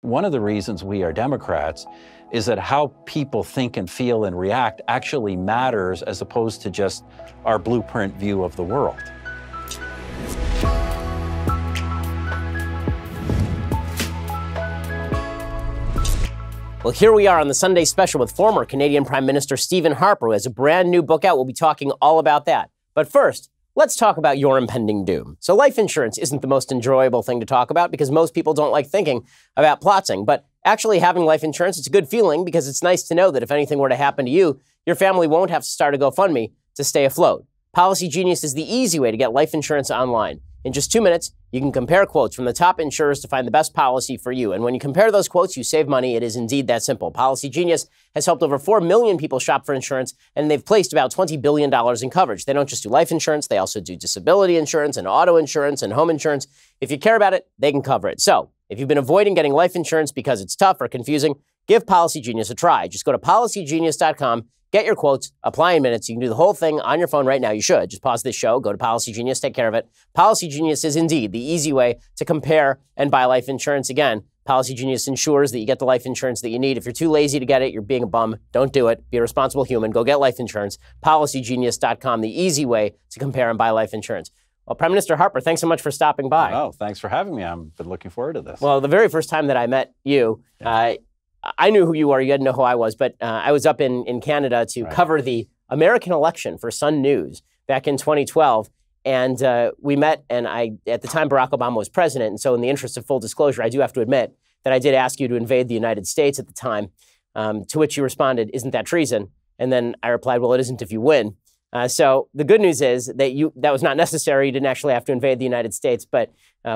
One of the reasons we are Democrats is that how people think and feel and react actually matters as opposed to just our blueprint view of the world. Well, here we are on the Sunday special with former Canadian Prime Minister Stephen Harper, who has a brand new book out. We'll be talking all about that. But first, let's talk about your impending doom. So life insurance isn't the most enjoyable thing to talk about because most people don't like thinking about plotting. But actually having life insurance, it's a good feeling because it's nice to know that if anything were to happen to you, your family won't have to start a GoFundMe to stay afloat. Policy Genius is the easy way to get life insurance online. In just 2 minutes, you can compare quotes from the top insurers to find the best policy for you. And when you compare those quotes, you save money. It is indeed that simple. Policy Genius has helped over 4 million people shop for insurance, and they've placed about $20 billion in coverage. They don't just do life insurance. They also do disability insurance and auto insurance and home insurance. If you care about it, they can cover it. So if you've been avoiding getting life insurance because it's tough or confusing, give Policy Genius a try. Just go to policygenius.com. Get your quotes, apply in minutes. You can do the whole thing on your phone right now. You should. Just pause this show, go to Policy Genius, take care of it. Policy Genius is indeed the easy way to compare and buy life insurance. Again, Policy Genius ensures that you get the life insurance that you need. If you're too lazy to get it, you're being a bum. Don't do it. Be a responsible human. Go get life insurance. PolicyGenius.com, the easy way to compare and buy life insurance. Well, Prime Minister Harper, thanks so much for stopping by. Oh, thanks for having me. I've been looking forward to this. Well, the very first time that I met you, I knew who you were. You didn't know who I was, but I was up in Canada to cover the American election for Sun News back in 2012. And we met, and at the time, Barack Obama was president. And so in the interest of full disclosure, I do have to admit that I did ask you to invade the United States at the time, to which you responded, "Isn't that treason?" And then I replied, "Well, it isn't if you win." So the good news is that was not necessary. You didn't actually have to invade the United States. But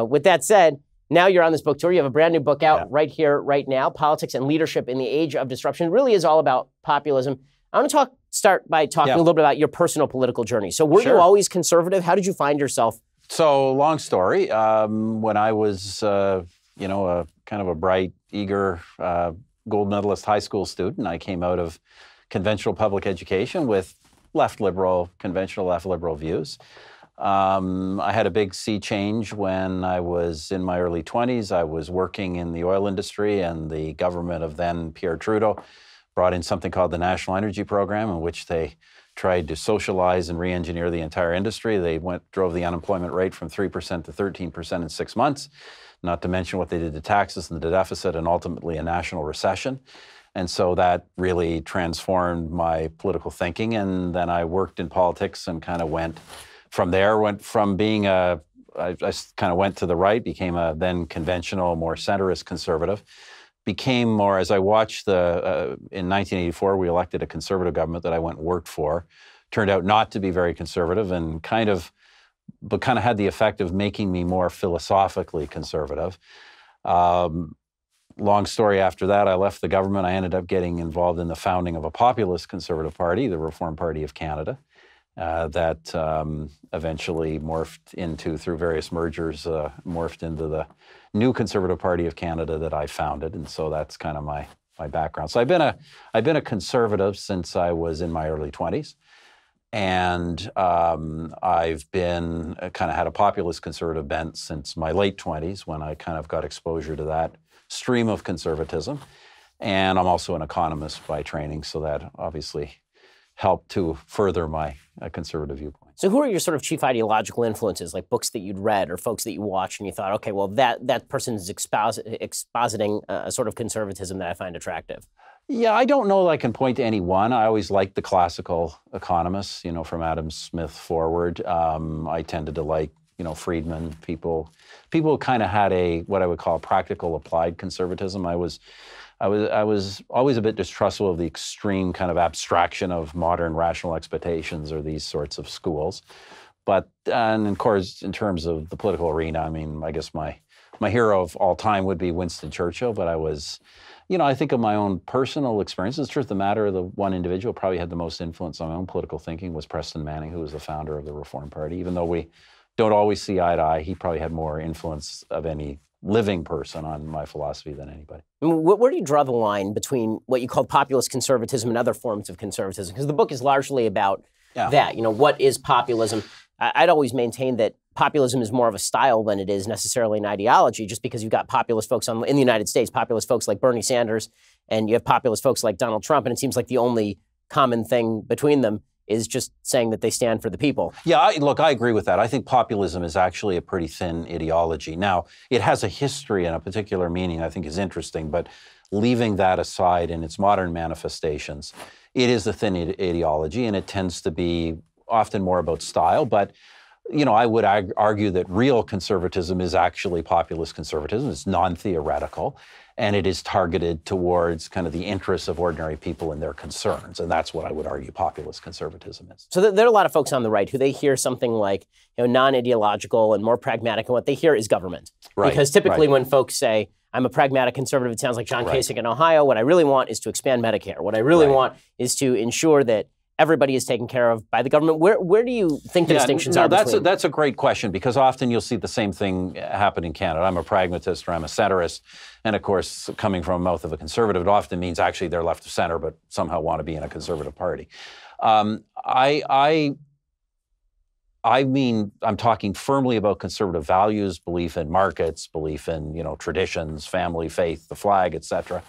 with that said, now you're on this book tour. You have a brand new book out right here, right now, Politics and Leadership in the Age of Disruption. It really is all about populism. I want to start by talking a little bit about your personal political journey. So were you always conservative? How did you find yourself? So long story. When I was, kind of a bright, eager gold medalist high school student, I came out of conventional public education with conventional left liberal views. I had a big sea change when I was in my early 20s. I was working in the oil industry, and the government of then Pierre Trudeau brought in something called the National Energy Program, in which they tried to socialize and re-engineer the entire industry. They drove the unemployment rate from 3% to 13% in 6 months, not to mention what they did to taxes and the deficit, and ultimately a national recession. And so that really transformed my political thinking. And then I worked in politics and kind of went from being I kind of went to the right, became a then conventional, more centrist conservative, became more, as I watched in 1984, we elected a conservative government that I went and worked for, turned out not to be very conservative and kind of had the effect of making me more philosophically conservative. Long story after that, I left the government. I ended up getting involved in the founding of a populist conservative party, the Reform Party of Canada. That eventually morphed into, through various mergers, morphed into the new Conservative Party of Canada that I founded, and so that's kind of my background. So I've been a conservative since I was in my early 20s, and I've been kind of had a populist conservative bent since my late 20s, when I kind of got exposure to that stream of conservatism. And I'm also an economist by training, so that obviously helped to further my conservative viewpoint. So who are your sort of chief ideological influences, like books that you'd read or folks that you watched and you thought, okay, well, that person is expositing a sort of conservatism that I find attractive? Yeah, I don't know that I can point to any one. I always liked the classical economists, from Adam Smith forward. I tended to like, Friedman, people kind of had what I would call practical applied conservatism. I was always a bit distrustful of the extreme kind of abstraction of modern rational expectations or these sorts of schools. And of course, in terms of the political arena, I guess my hero of all time would be Winston Churchill, but I was, I think of my own personal experiences. The truth of the matter, the one individual probably had the most influence on my own political thinking was Preston Manning, who was the founder of the Reform Party. Even though we don't always see eye to eye, he probably had more influence of any living person on my philosophy than anybody. Where do you draw the line between what you call populist conservatism and other forms of conservatism? Because the book is largely about that. What is populism? I'd always maintained that populism is more of a style than it is necessarily an ideology, just because you've got populist folks in the United States, populist folks like Bernie Sanders, and you have populist folks like Donald Trump, and it seems like the only common thing between them is just saying that they stand for the people. Yeah, look, I agree with that. I think populism is actually a pretty thin ideology. Now, it has a history and a particular meaning I think is interesting, but leaving that aside in its modern manifestations, it is a thin ideology, and it tends to be often more about style. But, you know, I would argue that real conservatism is actually populist conservatism. It's non-theoretical, and it is targeted towards kind of the interests of ordinary people and their concerns. And that's what I would argue populist conservatism is. So there are a lot of folks on the right who they hear something like, you know, non-ideological and more pragmatic, and what they hear is government. Right. Because typically when folks say, I'm a pragmatic conservative, it sounds like John Kasich in Ohio. What I really want is to expand Medicare. What I really want is to ensure that everybody is taken care of by the government. Where do you think the distinctions are between? That's a great question, because often you'll see the same thing happen in Canada. I'm a pragmatist or I'm a centrist. And of course, coming from the mouth of a conservative, it often means actually they're left of center, but somehow want to be in a conservative party. I mean, I'm talking firmly about conservative values, belief in markets, belief in, you know, traditions, family, faith, the flag, et cetera,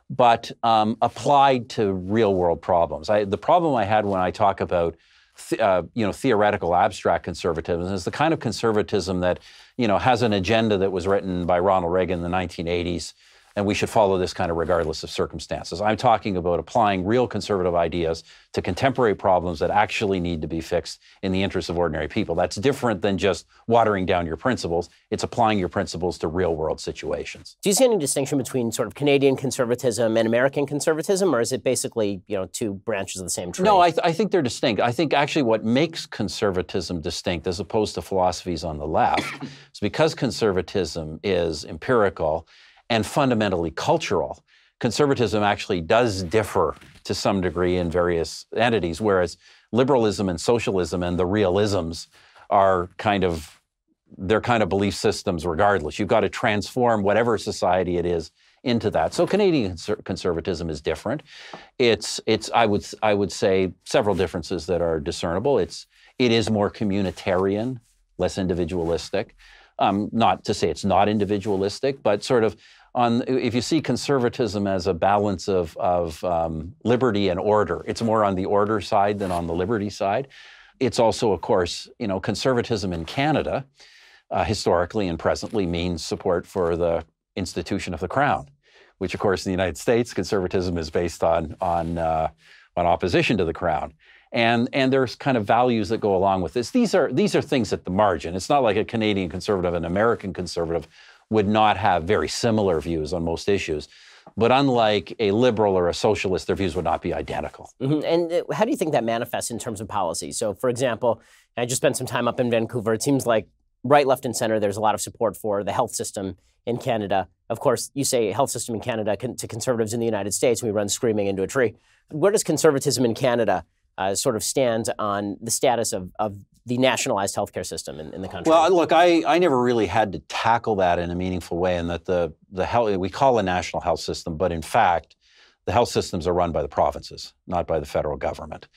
but applied to real world problems. The problem I had when I talk about theoretical abstract conservatism is the kind of conservatism that, you know, has an agenda that was written by Ronald Reagan in the 1980s, and we should follow this kind of regardless of circumstances. I'm talking about applying real conservative ideas to contemporary problems that actually need to be fixed in the interests of ordinary people. That's different than just watering down your principles. It's applying your principles to real world situations. Do you see any distinction between sort of Canadian conservatism and American conservatism, or is it basically, you know, two branches of the same tree? No, I think they're distinct. I think actually what makes conservatism distinct as opposed to philosophies on the left is because conservatism is empirical and fundamentally cultural. Conservatism actually does differ to some degree in various entities, whereas liberalism and socialism and the realisms are they're kind of belief systems regardless. You've got to transform whatever society it is into that. So Canadian conservatism is different. I would say several differences that are discernible. It is more communitarian, less individualistic. Not to say it's not individualistic, but sort of if you see conservatism as a balance of liberty and order, it's more on the order side than on the liberty side. It's also, of course, you know, conservatism in Canada, historically and presently, means support for the institution of the Crown, which, of course, in the United States, conservatism is based on opposition to the Crown. And there's kind of values that go along with this. These are things at the margin. It's not like a Canadian conservative and American conservative would not have very similar views on most issues. But unlike a liberal or a socialist, their views would not be identical. Mm-hmm. And how do you think that manifests in terms of policy? So, for example, I just spent some time up in Vancouver. It seems like right, left, and center, there's a lot of support for the health system in Canada. Of course, you say health system in Canada to conservatives in the United States, we run screaming into a tree. Where does conservatism in Canada sort of stand on the status of the nationalized healthcare system in the country? Well, look, I never really had to tackle that in a meaningful way, and that the health, we call a national health system, but in fact, the health systems are run by the provinces, not by the federal government.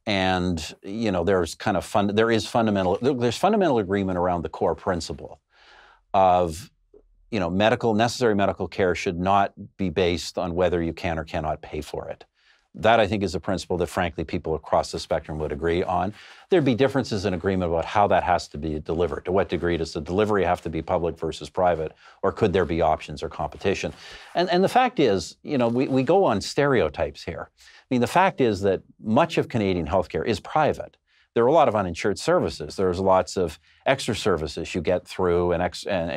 And, you know, there's fundamental agreement around the core principle of, you know, necessary medical care should not be based on whether you can or cannot pay for it. That, I think, is a principle that, frankly, people across the spectrum would agree on. There'd be differences in agreement about how that has to be delivered. To what degree does the delivery have to be public versus private, or could there be options or competition? And the fact is, you know, we go on stereotypes here. I mean, the fact is that much of Canadian healthcare is private. There are a lot of uninsured services. There's lots of extra services you get through and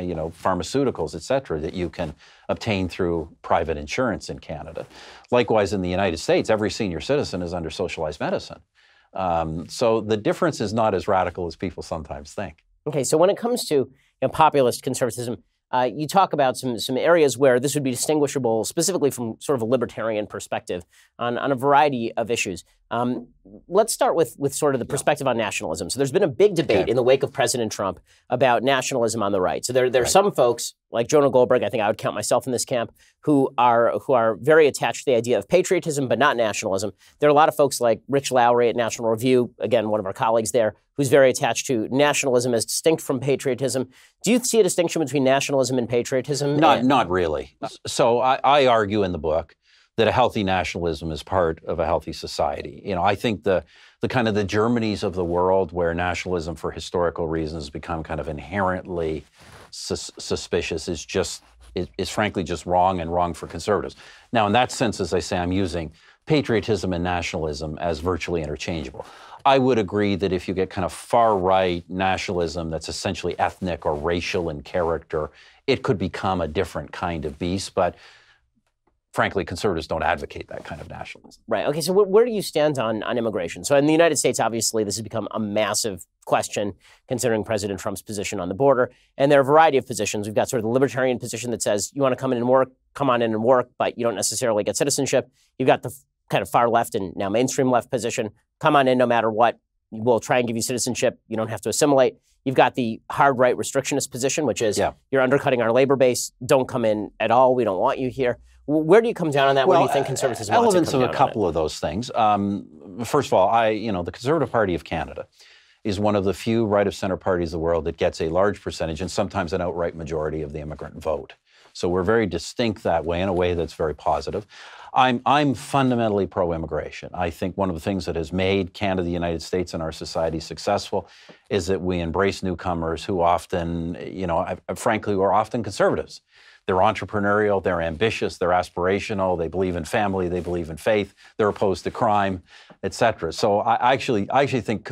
you know, pharmaceuticals, et cetera, that you can obtain through private insurance in Canada. Likewise, in the United States, every senior citizen is under socialized medicine. So the difference is not as radical as people sometimes think. Okay, so when it comes to populist conservatism, you talk about some areas where this would be distinguishable specifically from sort of a libertarian perspective on a variety of issues. Let's start with sort of the perspective on nationalism. So there's been a big debate in the wake of President Trump about nationalism on the right. So there are some folks like Jonah Goldberg, I think I would count myself in this camp, who are very attached to the idea of patriotism, but not nationalism. There are a lot of folks like Rich Lowry at National Review, again, one of our colleagues there, who's very attached to nationalism as distinct from patriotism. Do you see a distinction between nationalism and patriotism? Not really. So I argue in the book that a healthy nationalism is part of a healthy society. You know, I think the kind of the Germanys of the world where nationalism for historical reasons become kind of inherently suspicious is frankly just wrong, and wrong for conservatives. Now, in that sense, as I say, I'm using patriotism and nationalism as virtually interchangeable. I would agree that if you get kind of far-right nationalism that's essentially ethnic or racial in character, it could become a different kind of beast, but frankly, conservatives don't advocate that kind of nationalism. Right. Okay, so where do you stand on immigration? So in the United States, obviously, this has become a massive question considering President Trump's position on the border. And there are a variety of positions. We've got sort of the libertarian position that says you want to come on in and work, but you don't necessarily get citizenship. You've got the kind of far left and now mainstream left position. Come on in no matter what. We'll try and give you citizenship. You don't have to assimilate. You've got the hard right restrictionist position, which is you're undercutting our labor base. Don't come in at all. We don't want you here. Where do you come down on that? Where do you think conservatism wants to come down? Elements of a couple of those things. First of all, the Conservative Party of Canada is one of the few right-of-center parties in the world that gets a large percentage and sometimes an outright majority of the immigrant vote. So we're very distinct that way, in a way that's very positive. I'm fundamentally pro-immigration. I think one of the things that has made Canada, the United States, and our society successful is that we embrace newcomers who often, frankly, are often conservatives. They're entrepreneurial, they're ambitious, they're aspirational, they believe in family, they believe in faith, they're opposed to crime, et cetera. So I actually think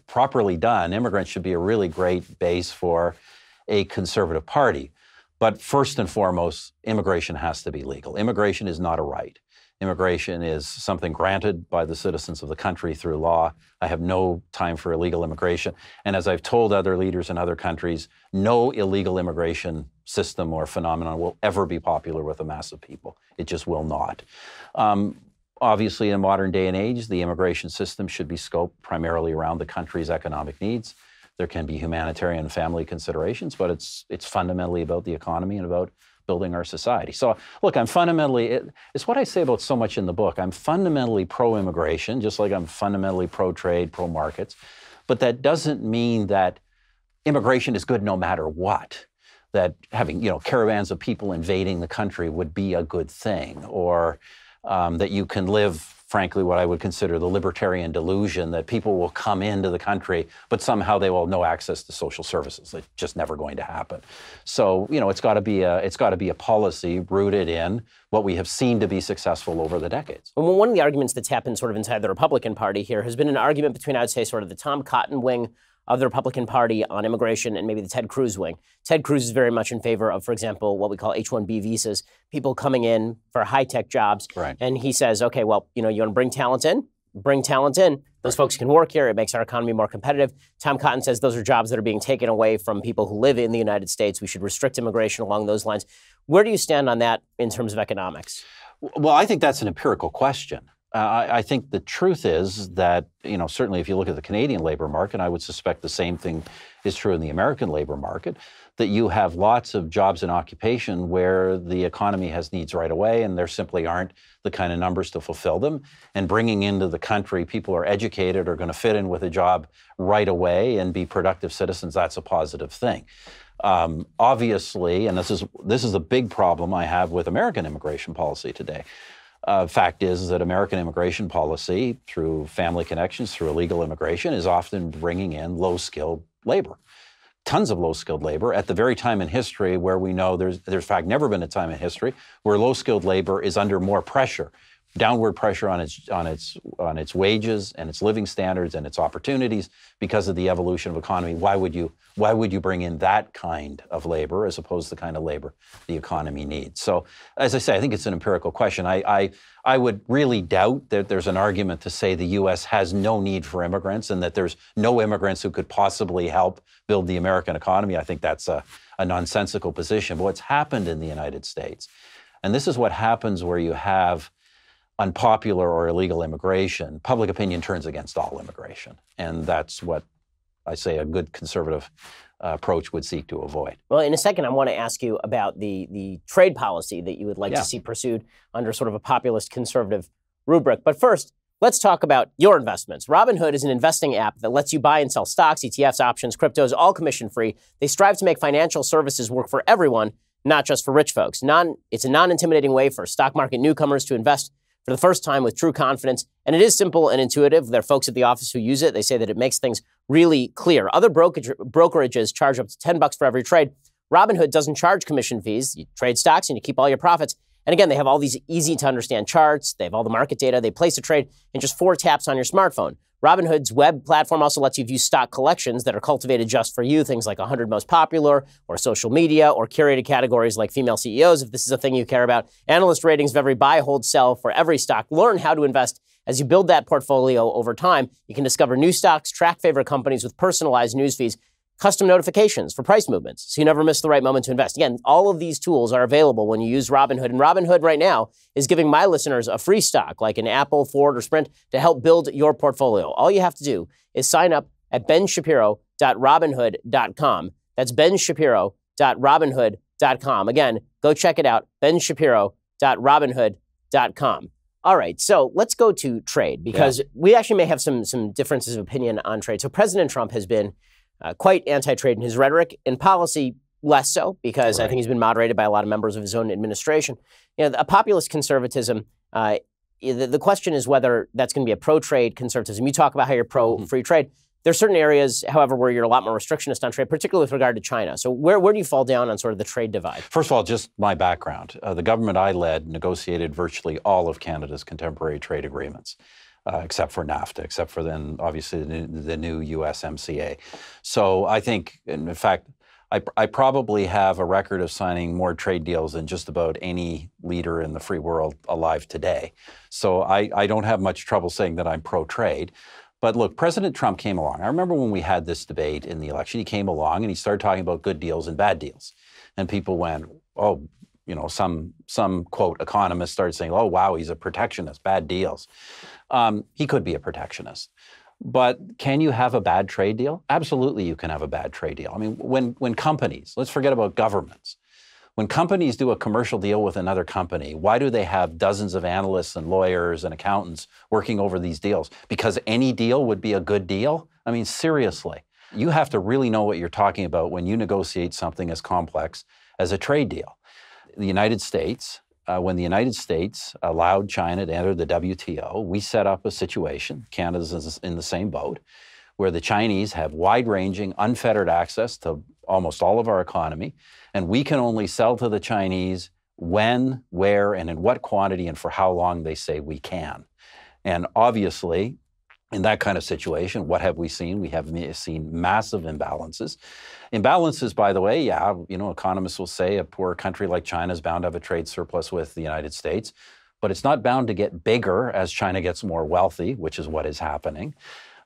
properly done, immigrants should be a really great base for a conservative party. But first and foremost, immigration has to be legal. Immigration is not a right. Immigration is something granted by the citizens of the country through law. I have no time for illegal immigration. And as I've told other leaders in other countries, no illegal immigration system or phenomenon will ever be popular with a mass of people. It just will not. Obviously, in modern day and age, the immigration system should be scoped primarily around the country's economic needs. There can be humanitarian and family considerations, but it's fundamentally about the economy and about building our society. So, look, I'm fundamentally, it's what I say about so much in the book. I'm fundamentally pro-immigration, just like I'm fundamentally pro-trade, pro-markets. But that doesn't mean that immigration is good no matter what. That having, caravans of people invading the country would be a good thing, or that you can live, frankly, what I would consider the libertarian delusion that people will come into the country, but somehow they will have no access to social services. It's just never going to happen. So, it's got to be a policy rooted in what we have seen to be successful over the decades. Well, one of the arguments that's happened sort of inside the Republican Party here has been an argument between, I would say, sort of the Tom Cotton wing of the Republican Party on immigration and maybe the Ted Cruz wing. Ted Cruz is very much in favor of, for example, what we call H-1B visas, people coming in for high-tech jobs. Right. And he says, okay, well, you want to bring talent in? Bring talent in. Those folks can work here. It makes our economy more competitive. Tom Cotton says those are jobs that are being taken away from people who live in the United States. We should restrict immigration along those lines. Where do you stand on that in terms of economics? Well, I think that's an empirical question. I think the truth is that, certainly if you look at the Canadian labor market, I would suspect the same thing is true in the American labor market, that you have lots of jobs and occupation where the economy has needs right away and there simply aren't the kind of numbers to fulfill them. And bringing into the country people who are educated, are going to fit in with a job right away and be productive citizens, that's a positive thing. Obviously, and this is a big problem I have with American immigration policy today. Fact is that American immigration policy, through family connections, through illegal immigration, is often bringing in low-skilled labor. Tons of low-skilled labor at the very time in history where we know there's in fact never been a time in history where low-skilled labor is under more pressure, downward pressure on its wages and its living standards and its opportunities because of the evolution of economy. Why would you bring in that kind of labor as opposed to the kind of labor the economy needs? So, as I say, I think it's an empirical question. I would really doubt that there's an argument to say the U.S. has no need for immigrants and that there's no immigrants who could possibly help build the American economy. I think that's a nonsensical position. But what's happened in the United States, and this is what happens where you have unpopular or illegal immigration, public opinion turns against all immigration. And that's what I say a good conservative approach would seek to avoid. Well, in a second, I want to ask you about the trade policy that you would like to see pursued under sort of a populist conservative rubric. But first, let's talk about your investments. Robinhood is an investing app that lets you buy and sell stocks, ETFs, options, cryptos, all commission-free. They strive to make financial services work for everyone, not just for rich folks. It's a non-intimidating way for stock market newcomers to invest for the first time with true confidence. And it is simple and intuitive. There are folks at the office who use it. They say that it makes things really clear. Other brokerages charge up to $10 for every trade. Robinhood doesn't charge commission fees. You trade stocks and you keep all your profits. And again, they have all these easy to understand charts. They have all the market data. They place a trade in just 4 taps on your smartphone. Robinhood's web platform also lets you view stock collections that are cultivated just for you, things like 100 most popular, or social media, or curated categories like female CEOs, if this is a thing you care about. Analyst ratings of every buy, hold, sell for every stock. Learn how to invest as you build that portfolio over time. You can discover new stocks, track favorite companies with personalized news feeds, custom notifications for price movements, so you never miss the right moment to invest. Again, all of these tools are available when you use Robinhood. And Robinhood right now is giving my listeners a free stock like an Apple, Ford, or Sprint to help build your portfolio. All you have to do is sign up at benshapiro.robinhood.com. That's benshapiro.robinhood.com. Again, go check it out, benshapiro.robinhood.com. All right, so let's go to trade, because we actually may have some differences of opinion on trade. So President Trump has been quite anti-trade in his rhetoric. In policy, less so, because I think he's been moderated by a lot of members of his own administration. You know, a populist conservatism, the question is whether that's going to be a pro-trade conservatism. You talk about how you're pro-free trade. There are certain areas, however, where you're a lot more restrictionist on trade, particularly with regard to China. So where do you fall down on sort of the trade divide? First of all, just my background. The government I led negotiated virtually all of Canada's contemporary trade agreements. Except for NAFTA, except for then, obviously, the new USMCA. So I think, in fact, I probably have a record of signing more trade deals than just about any leader in the free world alive today. So I don't have much trouble saying that I'm pro-trade. But look, President Trump came along. I remember when we had this debate in the election, he came along and he started talking about good deals and bad deals. And people went, oh, you know, some quote economists started saying, oh, wow, he's a protectionist, bad deals. He could be a protectionist. But can you have a bad trade deal? Absolutely, you can have a bad trade deal. I mean, when companies, let's forget about governments. When companies do a commercial deal with another company, why do they have dozens of analysts and lawyers and accountants working over these deals? Because any deal would be a good deal? I mean, seriously. You have to really know what you're talking about when you negotiate something as complex as a trade deal. The United States, when the United States allowed China to enter the WTO, we set up a situation, Canada's in the same boat, where the Chinese have wide-ranging, unfettered access to almost all of our economy, and we can only sell to the Chinese when, where, and in what quantity and for how long they say we can. And obviously, in that kind of situation, what have we seen? We have seen massive imbalances. Imbalances, by the way, you know, economists will say a poor country like China is bound to have a trade surplus with the United States, but it's not bound to get bigger as China gets more wealthy, which is what is happening.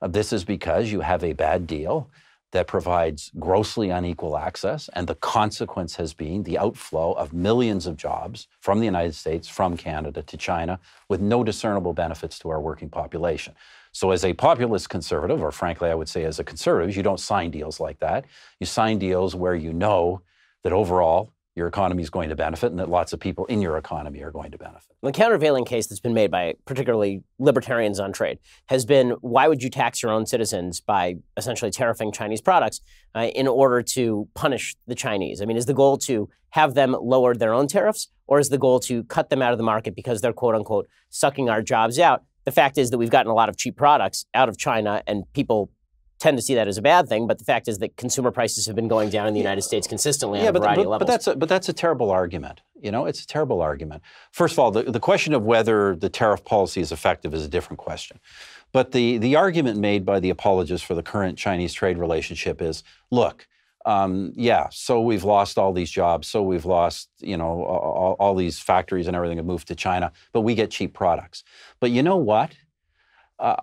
This is because you have a bad deal that provides grossly unequal access, and the consequence has been the outflow of millions of jobs from the United States, from Canada to China, with no discernible benefits to our working population. So as a populist conservative, or frankly, I would say as a conservative, you don't sign deals like that. You sign deals where you know that overall your economy is going to benefit and that lots of people in your economy are going to benefit. The countervailing case that's been made by particularly libertarians on trade has been, why would you tax your own citizens by essentially tariffing Chinese products in order to punish the Chinese? I mean, is the goal to have them lower their own tariffs, or is the goal to cut them out of the market because they're, quote unquote, sucking our jobs out? The fact is that we've gotten a lot of cheap products out of China, and people tend to see that as a bad thing. But the fact is that consumer prices have been going down in the United States consistently on a variety of levels. But that's a terrible argument. You know, it's a terrible argument. First of all, the question of whether the tariff policy is effective is a different question. But the argument made by the apologists for the current Chinese trade relationship is, look, so we've lost all these jobs, so we've lost, you know, all these factories and everything have moved to China, but we get cheap products. But you know what?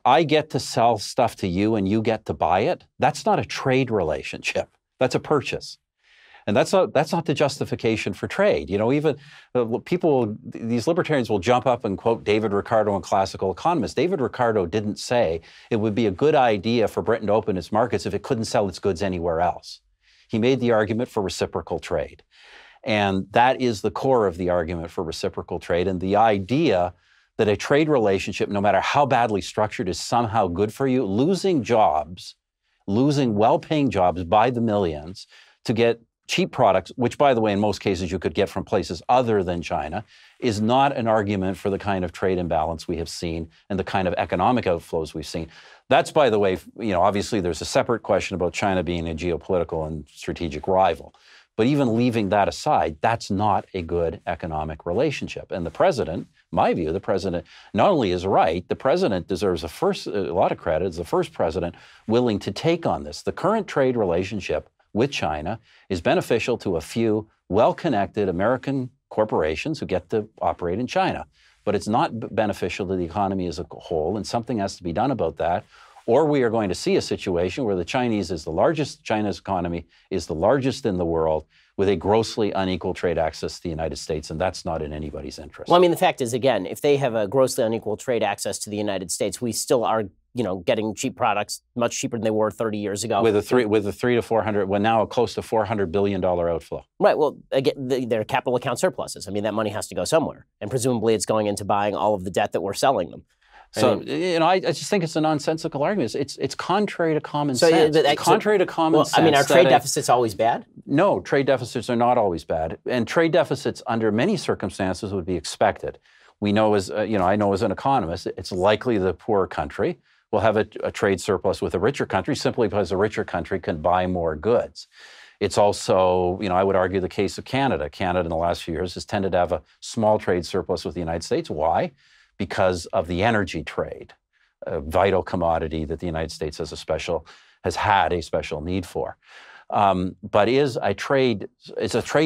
I get to sell stuff to you and you get to buy it. That's not a trade relationship. That's a purchase. And that's not the justification for trade. You know, even these libertarians will jump up and quote David Ricardo, a classical economist. David Ricardo didn't say it would be a good idea for Britain to open its markets if it couldn't sell its goods anywhere else. He made the argument for reciprocal trade. And that is the core of the argument for reciprocal trade. And the idea that a trade relationship, no matter how badly structured, is somehow good for you, losing jobs, losing well-paying jobs by the millions to get cheap products, which, by the way, in most cases you could get from places other than China, is not an argument for the kind of trade imbalance we have seen and the kind of economic outflows we've seen. That's, by the way, you know, obviously there's a separate question about China being a geopolitical and strategic rival. But even leaving that aside, that's not a good economic relationship. And the president, in my view, the president not only is right, the president deserves a lot of credit as the first president willing to take on this. The current trade relationship with China is beneficial to a few well-connected American corporations who get to operate in China. But it's not beneficial to the economy as a whole, and something has to be done about that. Or we are going to see a situation where China's economy is the largest in the world with a grossly unequal trade access to the United States, and that's not in anybody's interest. Well, I mean, the fact is, again, if they have a grossly unequal trade access to the United States, we still are, you know, getting cheap products much cheaper than they were 30 years ago. With a 3 to 400, well, now a close to $400 billion outflow. Right. Well, again, their capital account surpluses. I mean, that money has to go somewhere, and presumably it's going into buying all of the debt that we're selling them. So, you know, I just think it's a nonsensical argument. It's contrary to common sense. It's contrary to common sense. I mean, are trade deficits always bad? No, trade deficits are not always bad. And trade deficits under many circumstances would be expected. We know I know as an economist, it's likely the poorer country will have a trade surplus with a richer country simply because the richer country can buy more goods. It's also, you know, I would argue the case of Canada. Canada in the last few years has tended to have a small trade surplus with the United States. Why? Because of the energy trade, a vital commodity that the United States has had a special need for. But is a trade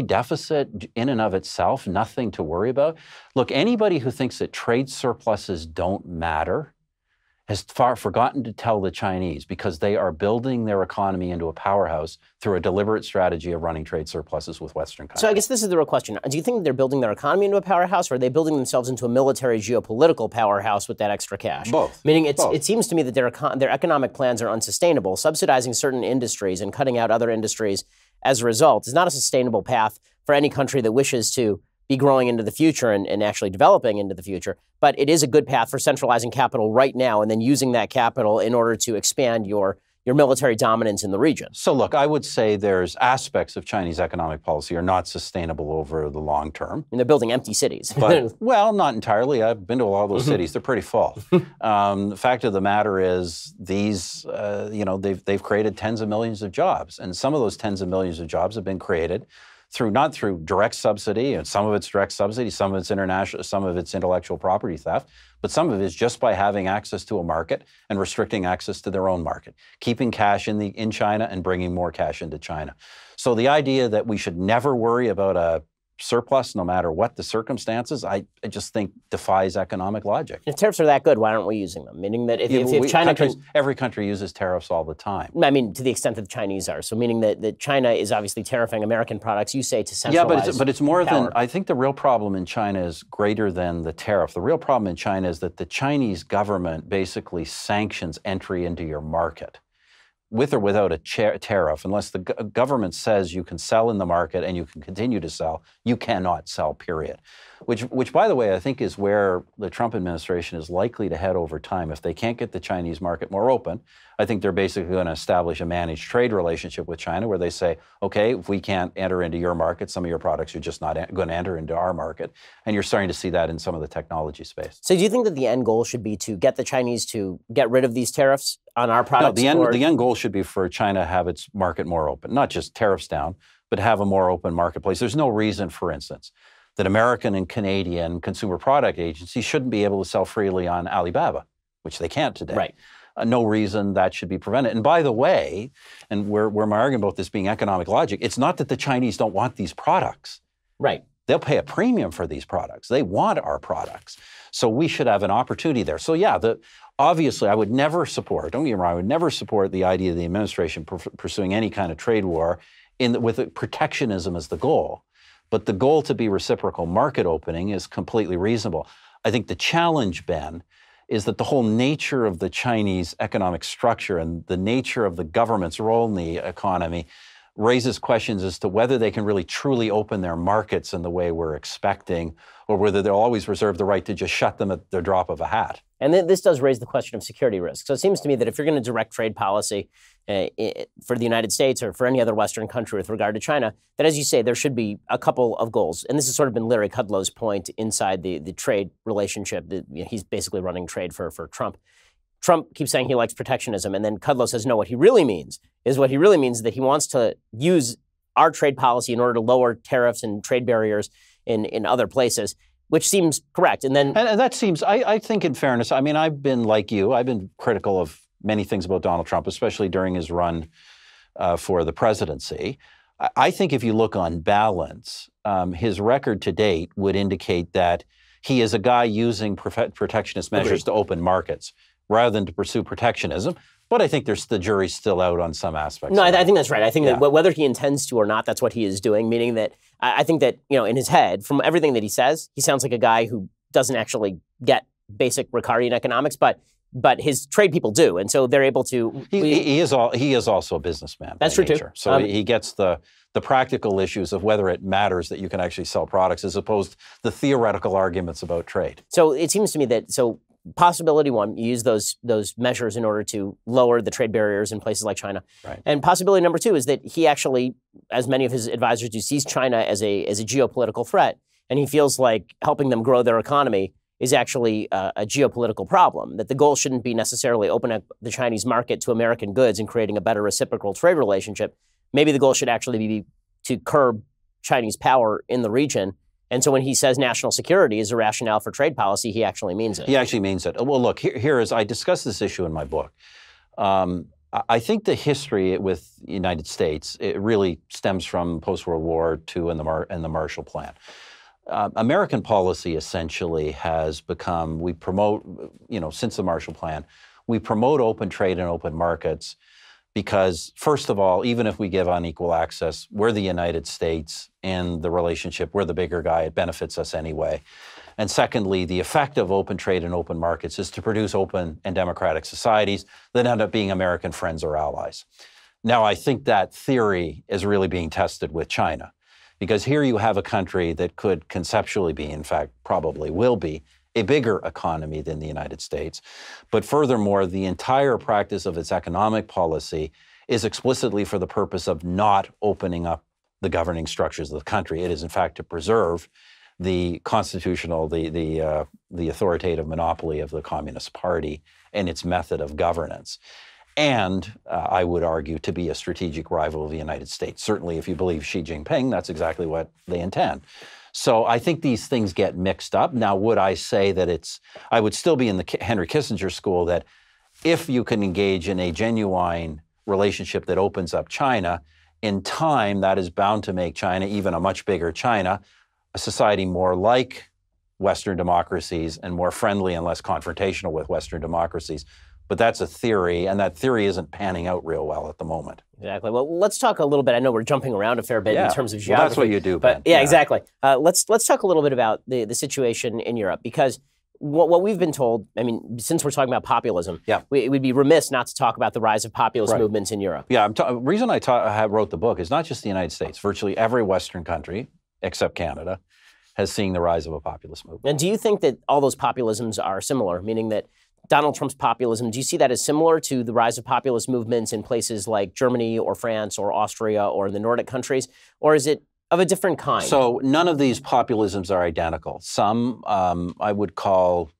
deficit in and of itself nothing to worry about? Look, anybody who thinks that trade surpluses don't matter has forgotten to tell the Chinese, because they are building their economy into a powerhouse through a deliberate strategy of running trade surpluses with Western countries. So I guess this is the real question. Do you think they're building their economy into a powerhouse, or are they building themselves into a military geopolitical powerhouse with that extra cash? Both. Meaning it seems to me that their economic plans are unsustainable. Subsidizing certain industries and cutting out other industries as a result is not a sustainable path for any country that wishes to be growing into the future and actually developing into the future. But it is a good path for centralizing capital right now and then using that capital in order to expand your military dominance in the region. So look, I would say there's aspects of Chinese economic policy are not sustainable over the long term. And they're building empty cities. But, well, not entirely. I've been to a lot of those cities. They're pretty full. The fact of the matter is these, they've created tens of millions of jobs. And some of those tens of millions of jobs have been created not through direct subsidy, and some of it's direct subsidy, some of it's international, some of it's intellectual property theft, but some of it is just by having access to a market and restricting access to their own market, keeping cash in China and bringing more cash into China. So the idea that we should never worry about a surplus, no matter what the circumstances, I just think defies economic logic. If tariffs are that good, why aren't we using them? Meaning that if China every country uses tariffs all the time. I mean, to the extent that the Chinese are. So meaning that China is obviously tariffing American products, you say, to centralize. Yeah, but it's more power. than, I think the real problem in China is greater than the tariff. The real problem in China is that the Chinese government basically sanctions entry into your market, with or without a tariff. Unless the government says you can sell in the market and you can continue to sell, you cannot sell, period. Which, by the way, I think is where the Trump administration is likely to head over time. If they can't get the Chinese market more open, I think they're basically going to establish a managed trade relationship with China where they say, okay, if we can't enter into your market, some of your products are just not going to enter into our market. And you're starting to see that in some of the technology space. So do you think that the end goal should be to get the Chinese to get rid of these tariffs on our products? No, the end goal should be for China to have its market more open, not just tariffs down, but have a more open marketplace. There's no reason, for instance, that American and Canadian consumer product agencies shouldn't be able to sell freely on Alibaba, which they can't today. Right. No reason that should be prevented. And by the way, and where my argument about this being economic logic, it's not that the Chinese don't want these products. Right. They'll pay a premium for these products. They want our products. So we should have an opportunity there. So yeah, obviously I would never support, don't get me wrong, I would never support the idea of the administration pursuing any kind of trade war with protectionism as the goal. But the goal to be reciprocal market opening is completely reasonable. I think the challenge, Ben, is that the whole nature of the Chinese economic structure and the nature of the government's role in the economy raises questions as to whether they can really truly open their markets in the way we're expecting, or whether they'll always reserve the right to just shut them at the drop of a hat. And this does raise the question of security risk. So it seems to me that if you're going to direct trade policy for the United States or for any other Western country with regard to China, that, as you say, there should be a couple of goals. And this has sort of been Larry Kudlow's point inside the trade relationship. He's basically running trade for Trump. Trump keeps saying he likes protectionism, and then Kudlow says, no, what he really means is that he wants to use our trade policy in order to lower tariffs and trade barriers in other places, which seems correct. And that seems, I think in fairness, I mean, I've been like you, I've been critical of many things about Donald Trump, especially during his run for the presidency. I think if you look on balance, his record to date would indicate that he is a guy using protectionist measures to open markets rather than to pursue protectionism. But I think the jury's still out on some aspects. No, I think that's right. I think that whether he intends to or not, that's what he is doing, meaning that I think that, in his head, from everything that he says, he sounds like a guy who doesn't actually get basic Ricardian economics, but his trade people do, and so they're able to. He is also a businessman. That's true nature. too. So he gets the practical issues of whether it matters that you can actually sell products, as opposed to the theoretical arguments about trade. So it seems to me that possibility one, you use those measures in order to lower the trade barriers in places like China. Right. And possibility number two is that he actually, as many of his advisors do, sees China as a geopolitical threat, and he feels like helping them grow their economy is actually a geopolitical problem, that the goal shouldn't be necessarily opening up the Chinese market to American goods and creating a better reciprocal trade relationship. Maybe the goal should actually be to curb Chinese power in the region. And so when he says national security is a rationale for trade policy, he actually means it. He actually means it. Well, look, I discuss this issue in my book. I think the history with the United States, it really stems from post-World War II and the Marshall Plan. American policy essentially has become, we promote, since the Marshall Plan, we promote open trade and open markets because, first of all, even if we give unequal access, we're the United States and the relationship, we're the bigger guy, it benefits us anyway. And secondly, the effect of open trade and open markets is to produce open and democratic societies that end up being American friends or allies. Now, I think that theory is really being tested with China, because here you have a country that could conceptually be, in fact, probably will be, a bigger economy than the United States. But furthermore, the entire practice of its economic policy is explicitly for the purpose of not opening up the governing structures of the country. It is, in fact, to preserve the constitutional, the authoritative monopoly of the Communist Party and its method of governance. And I would argue to be a strategic rival of the United States. Certainly, if you believe Xi Jinping, that's exactly what they intend. So I think these things get mixed up. Now, would I say that I would still be in the Henry Kissinger school that if you can engage in a genuine relationship that opens up China, in time, that is bound to make China, even a much bigger China, a society more like Western democracies and more friendly and less confrontational with Western democracies. But that's a theory, and that theory isn't panning out real well at the moment. Exactly. Well, let's talk a little bit. I know we're jumping around a fair bit in terms of geography. Well, that's what you do, Ben. But yeah, exactly. Let's talk a little bit about the situation in Europe, because what we've been told, I mean, since we're talking about populism, it would be remiss not to talk about the rise of populist movements in Europe. Yeah, the reason I wrote the book is not just the United States. Virtually every Western country, except Canada, has seen the rise of a populist movement. And do you think that all those populisms are similar, meaning that Donald Trump's populism, do you see that as similar to the rise of populist movements in places like Germany or France or Austria or in the Nordic countries? Or is it of a different kind? So none of these populisms are identical. Some I would call,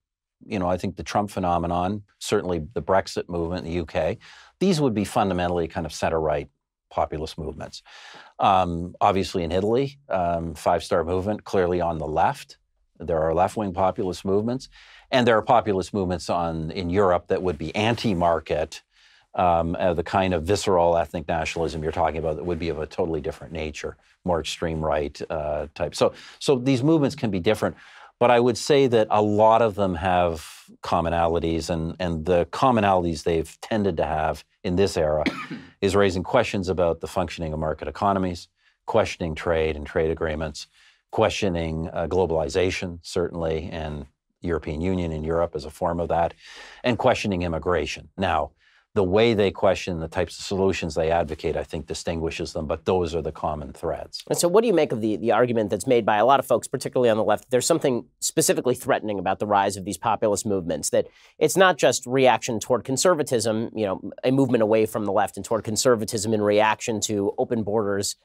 I think the Trump phenomenon, certainly the Brexit movement in the UK, these would be fundamentally kind of center-right populist movements. Obviously in Italy, five-star movement, clearly on the left. There are left-wing populist movements. And there are populist movements in Europe that would be anti-market, the kind of visceral ethnic nationalism you're talking about that would be of a totally different nature, more extreme right type. So these movements can be different, but I would say that a lot of them have commonalities, and the commonalities they've tended to have in this era is raising questions about the functioning of market economies, questioning trade and trade agreements, questioning globalization, certainly, and European Union and Europe as a form of that, and questioning immigration. Now, the way they question, the types of solutions they advocate, I think distinguishes them, but those are the common threads. And so what do you make of the argument that's made by a lot of folks, particularly on the left? There's something specifically threatening about the rise of these populist movements, that it's not just reaction toward conservatism, a movement away from the left and toward conservatism in reaction to open borders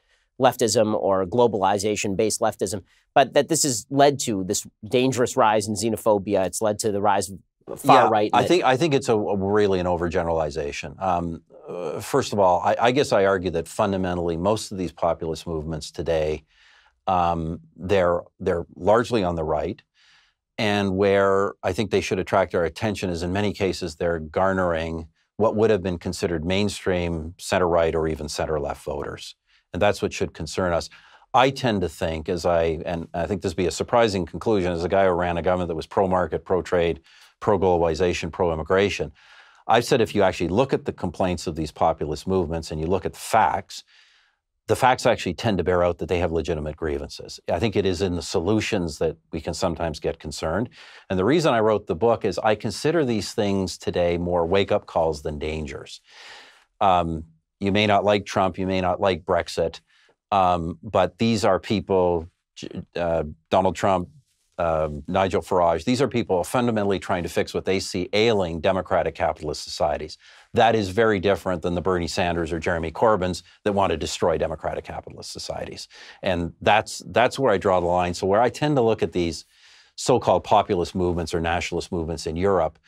leftism or globalization-based leftism, but that this has led to this dangerous rise in xenophobia. It's led to the rise of far right. I think it's really an overgeneralization. First of all, I guess I argue that fundamentally most of these populist movements today, they're largely on the right, and where I think they should attract our attention is in many cases they're garnering what would have been considered mainstream center-right or even center-left voters, and that's what should concern us. I tend to think, and I think this would be a surprising conclusion, as a guy who ran a government that was pro-market, pro-trade, pro-globalization, pro-immigration, I've said if you actually look at the complaints of these populist movements and you look at the facts actually tend to bear out that they have legitimate grievances. I think it is in the solutions that we can sometimes get concerned. And the reason I wrote the book is I consider these things today more wake-up calls than dangers. You may not like Trump, you may not like Brexit, but these are people, Donald Trump, Nigel Farage, these are people fundamentally trying to fix what they see ailing democratic capitalist societies. That is very different than the Bernie Sanders or Jeremy Corbyns that want to destroy democratic capitalist societies. And that's where I draw the line. So where I tend to look at these so-called populist movements or nationalist movements in Europe,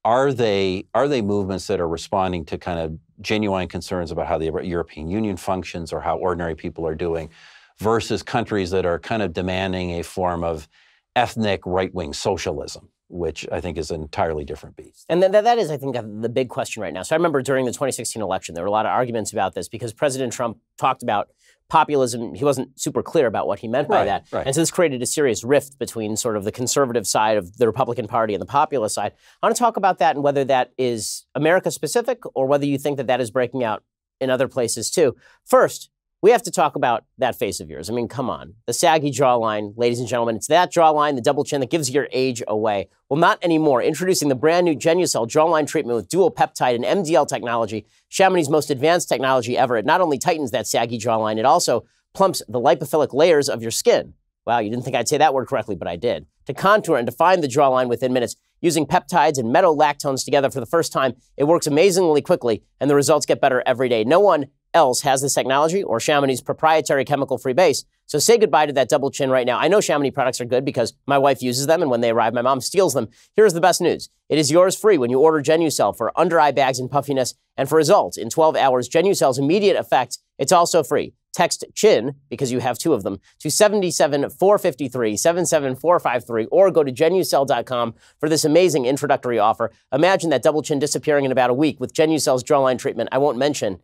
are they movements that are responding to kind of genuine concerns about how the European Union functions or how ordinary people are doing, versus countries that are kind of demanding a form of ethnic right-wing socialism, which I think is an entirely different beast. And that is, I think, the big question right now. So I remember during the 2016 election, there were a lot of arguments about this because President Trump talked about populism. He wasn't super clear about what he meant by that. Right. And so this created a serious rift between sort of the conservative side of the Republican Party and the populist side. I want to talk about that and whether that is America-specific or whether you think that is breaking out in other places too. First, we have to talk about that face of yours. I mean, come on. The saggy jawline, ladies and gentlemen, it's that jawline, the double chin that gives your age away. Well, not anymore. Introducing the brand new Genucel jawline treatment with dual peptide and MDL technology, Chamonix's most advanced technology ever. It not only tightens that saggy jawline, it also plumps the lipophilic layers of your skin. Wow, you didn't think I'd say that word correctly, but I did. To contour and define the jawline within minutes, using peptides and metolactones together for the first time, it works amazingly quickly, and the results get better every day. No one else has this technology or Chamonix's proprietary chemical-free base. So say goodbye to that double chin right now. I know Chamonix products are good because my wife uses them, and when they arrive, my mom steals them. Here's the best news. It is yours free when you order Genucel for under-eye bags and puffiness. And for results in 12 hours, Genucel's immediate effect, it's also free. Text CHIN, because you have two of them, to 77453, 77453, or go to Genucel.com for this amazing introductory offer. Imagine that double chin disappearing in about a week with Genucel's jawline treatment. I won't mention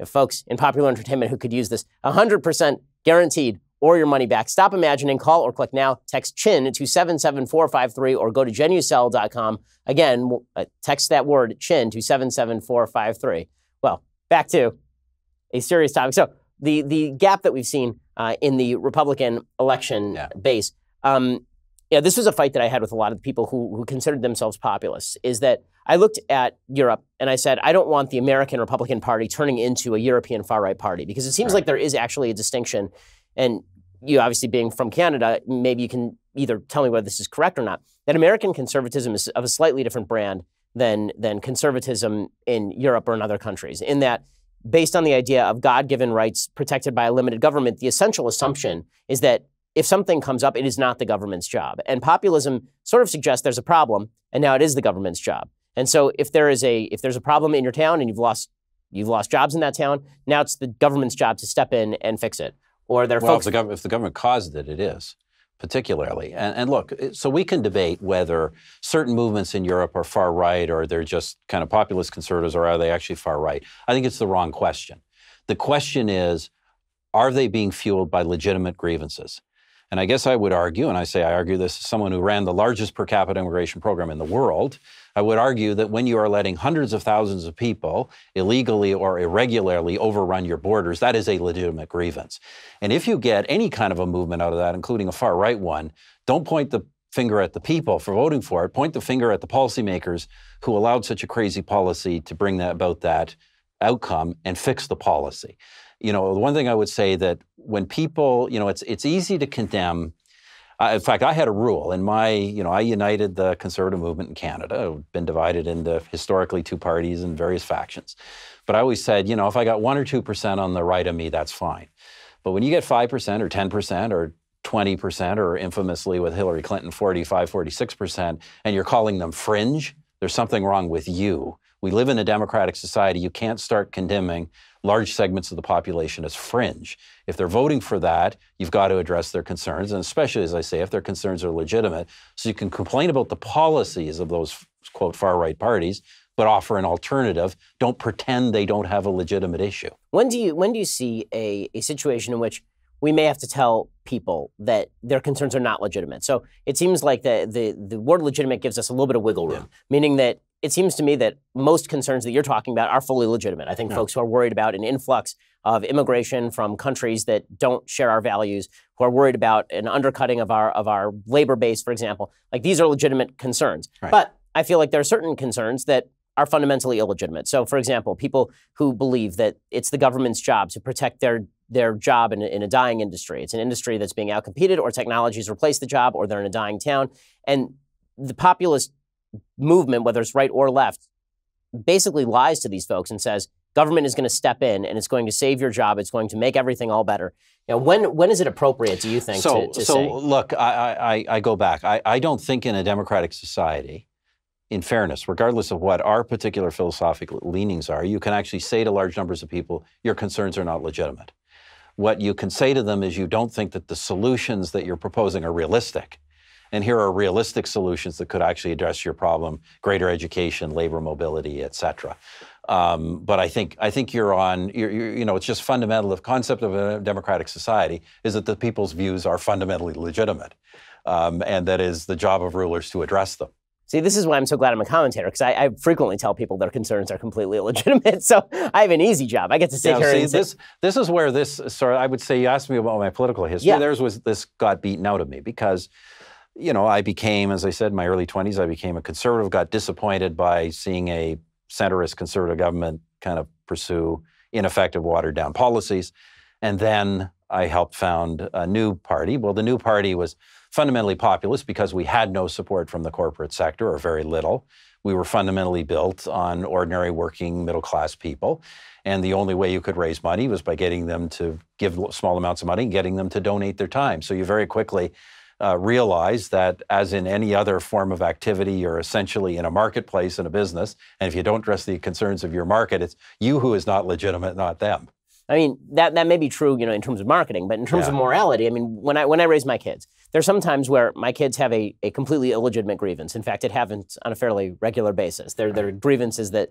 folks in popular entertainment who could use this. 100% guaranteed or your money back. Stop imagining. Call or click now. Text CHIN to 77453 or go to Genucel.com. Again, text that word CHIN to 77453. Well, back to a serious topic. So the gap that we've seen in the Republican election base, this was a fight that I had with a lot of people who considered themselves populists, is that I looked at Europe and I said, I don't want the American Republican Party turning into a European far-right party, because it seems like there is actually a distinction. And you obviously being from Canada, maybe you can either tell me whether this is correct or not, that American conservatism is of a slightly different brand than conservatism in Europe or in other countries, in that based on the idea of God-given rights protected by a limited government, the essential assumption is that if something comes up, it is not the government's job. And populism sort of suggests there's a problem, and now it is the government's job. And so if there's a problem in your town and you've lost jobs in that town, now it's the government's job to step in and fix it. Or if the government caused it, it is, particularly. And look, so we can debate whether certain movements in Europe are far right or they're just kind of populist conservatives, or are they actually far right? I think it's the wrong question. The question is, are they being fueled by legitimate grievances? And I guess I would argue, and I argue this as someone who ran the largest per capita immigration program in the world, I would argue that when you are letting hundreds of thousands of people illegally or irregularly overrun your borders, that is a legitimate grievance. And if you get any kind of a movement out of that, including a far-right one, don't point the finger at the people for voting for it. Point the finger at the policymakers who allowed such a crazy policy to bring about that outcome and fix the policy. The one thing I would say that when people, it's easy to condemn. In fact, I had a rule in I united the conservative movement in Canada. It's been divided into historically two parties and various factions. But I always said, if I got 1 or 2% on the right of me, that's fine. But when you get 5% or 10% or 20%, or infamously with Hillary Clinton, 45, 46%, and you're calling them fringe, there's something wrong with you. We live in a democratic society. You can't start condemning large segments of the population as fringe. If they're voting for that, you've got to address their concerns, and especially, as I say, if their concerns are legitimate. So you can complain about the policies of those, quote, far-right parties, but offer an alternative. Don't pretend they don't have a legitimate issue. When do you see a situation in which we may have to tell people that their concerns are not legitimate? So it seems like the word legitimate gives us a little bit of wiggle room, meaning that it seems to me that most concerns that you're talking about are fully legitimate. I think folks who are worried about an influx of immigration from countries that don't share our values, who are worried about an undercutting of our labor base, for example, like these are legitimate concerns. Right. But I feel like there are certain concerns that are fundamentally illegitimate. So, for example, people who believe that it's the government's job to protect their job in a dying industry. It's an industry that's being outcompeted, or technology's replaced the job, or they're in a dying town. And the populist movement, whether it's right or left, basically lies to these folks and says, government is going to step in and it's going to save your job. It's going to make everything all better. When is it appropriate, do you think, to say? Look, I go back. I don't think in a democratic society, in fairness, regardless of what our particular philosophical leanings are, you can actually say to large numbers of people, your concerns are not legitimate. What you can say to them is you don't think that the solutions that you're proposing are realistic. And here are realistic solutions that could actually address your problem: greater education, labor mobility, et cetera. But I think it's just fundamental. The concept of a democratic society is that the people's views are fundamentally legitimate. And that is the job of rulers to address them. See, this is why I'm so glad I'm a commentator, because I frequently tell people their concerns are completely illegitimate. So I have an easy job. I get to sit here and say, this is where I would say, you asked me about my political history. Yeah. This got beaten out of me because, I became, as I said, in my early 20s, I became a conservative, got disappointed by seeing a centrist conservative government kind of pursue ineffective, watered-down policies. And then I helped found a new party. Well, the new party was fundamentally populist because we had no support from the corporate sector, or very little. We were fundamentally built on ordinary working middle-class people. And the only way you could raise money was by getting them to give small amounts of money and getting them to donate their time. So you very quickly realize that, as in any other form of activity, you're essentially in a marketplace in a business. And if you don't address the concerns of your market, it's you who is not legitimate, not them. I mean, that may be true, in terms of marketing, but in terms of morality, I mean, when I raise my kids, there's some times where my kids have a completely illegitimate grievance. In fact, it happens on a fairly regular basis. Their grievance is that,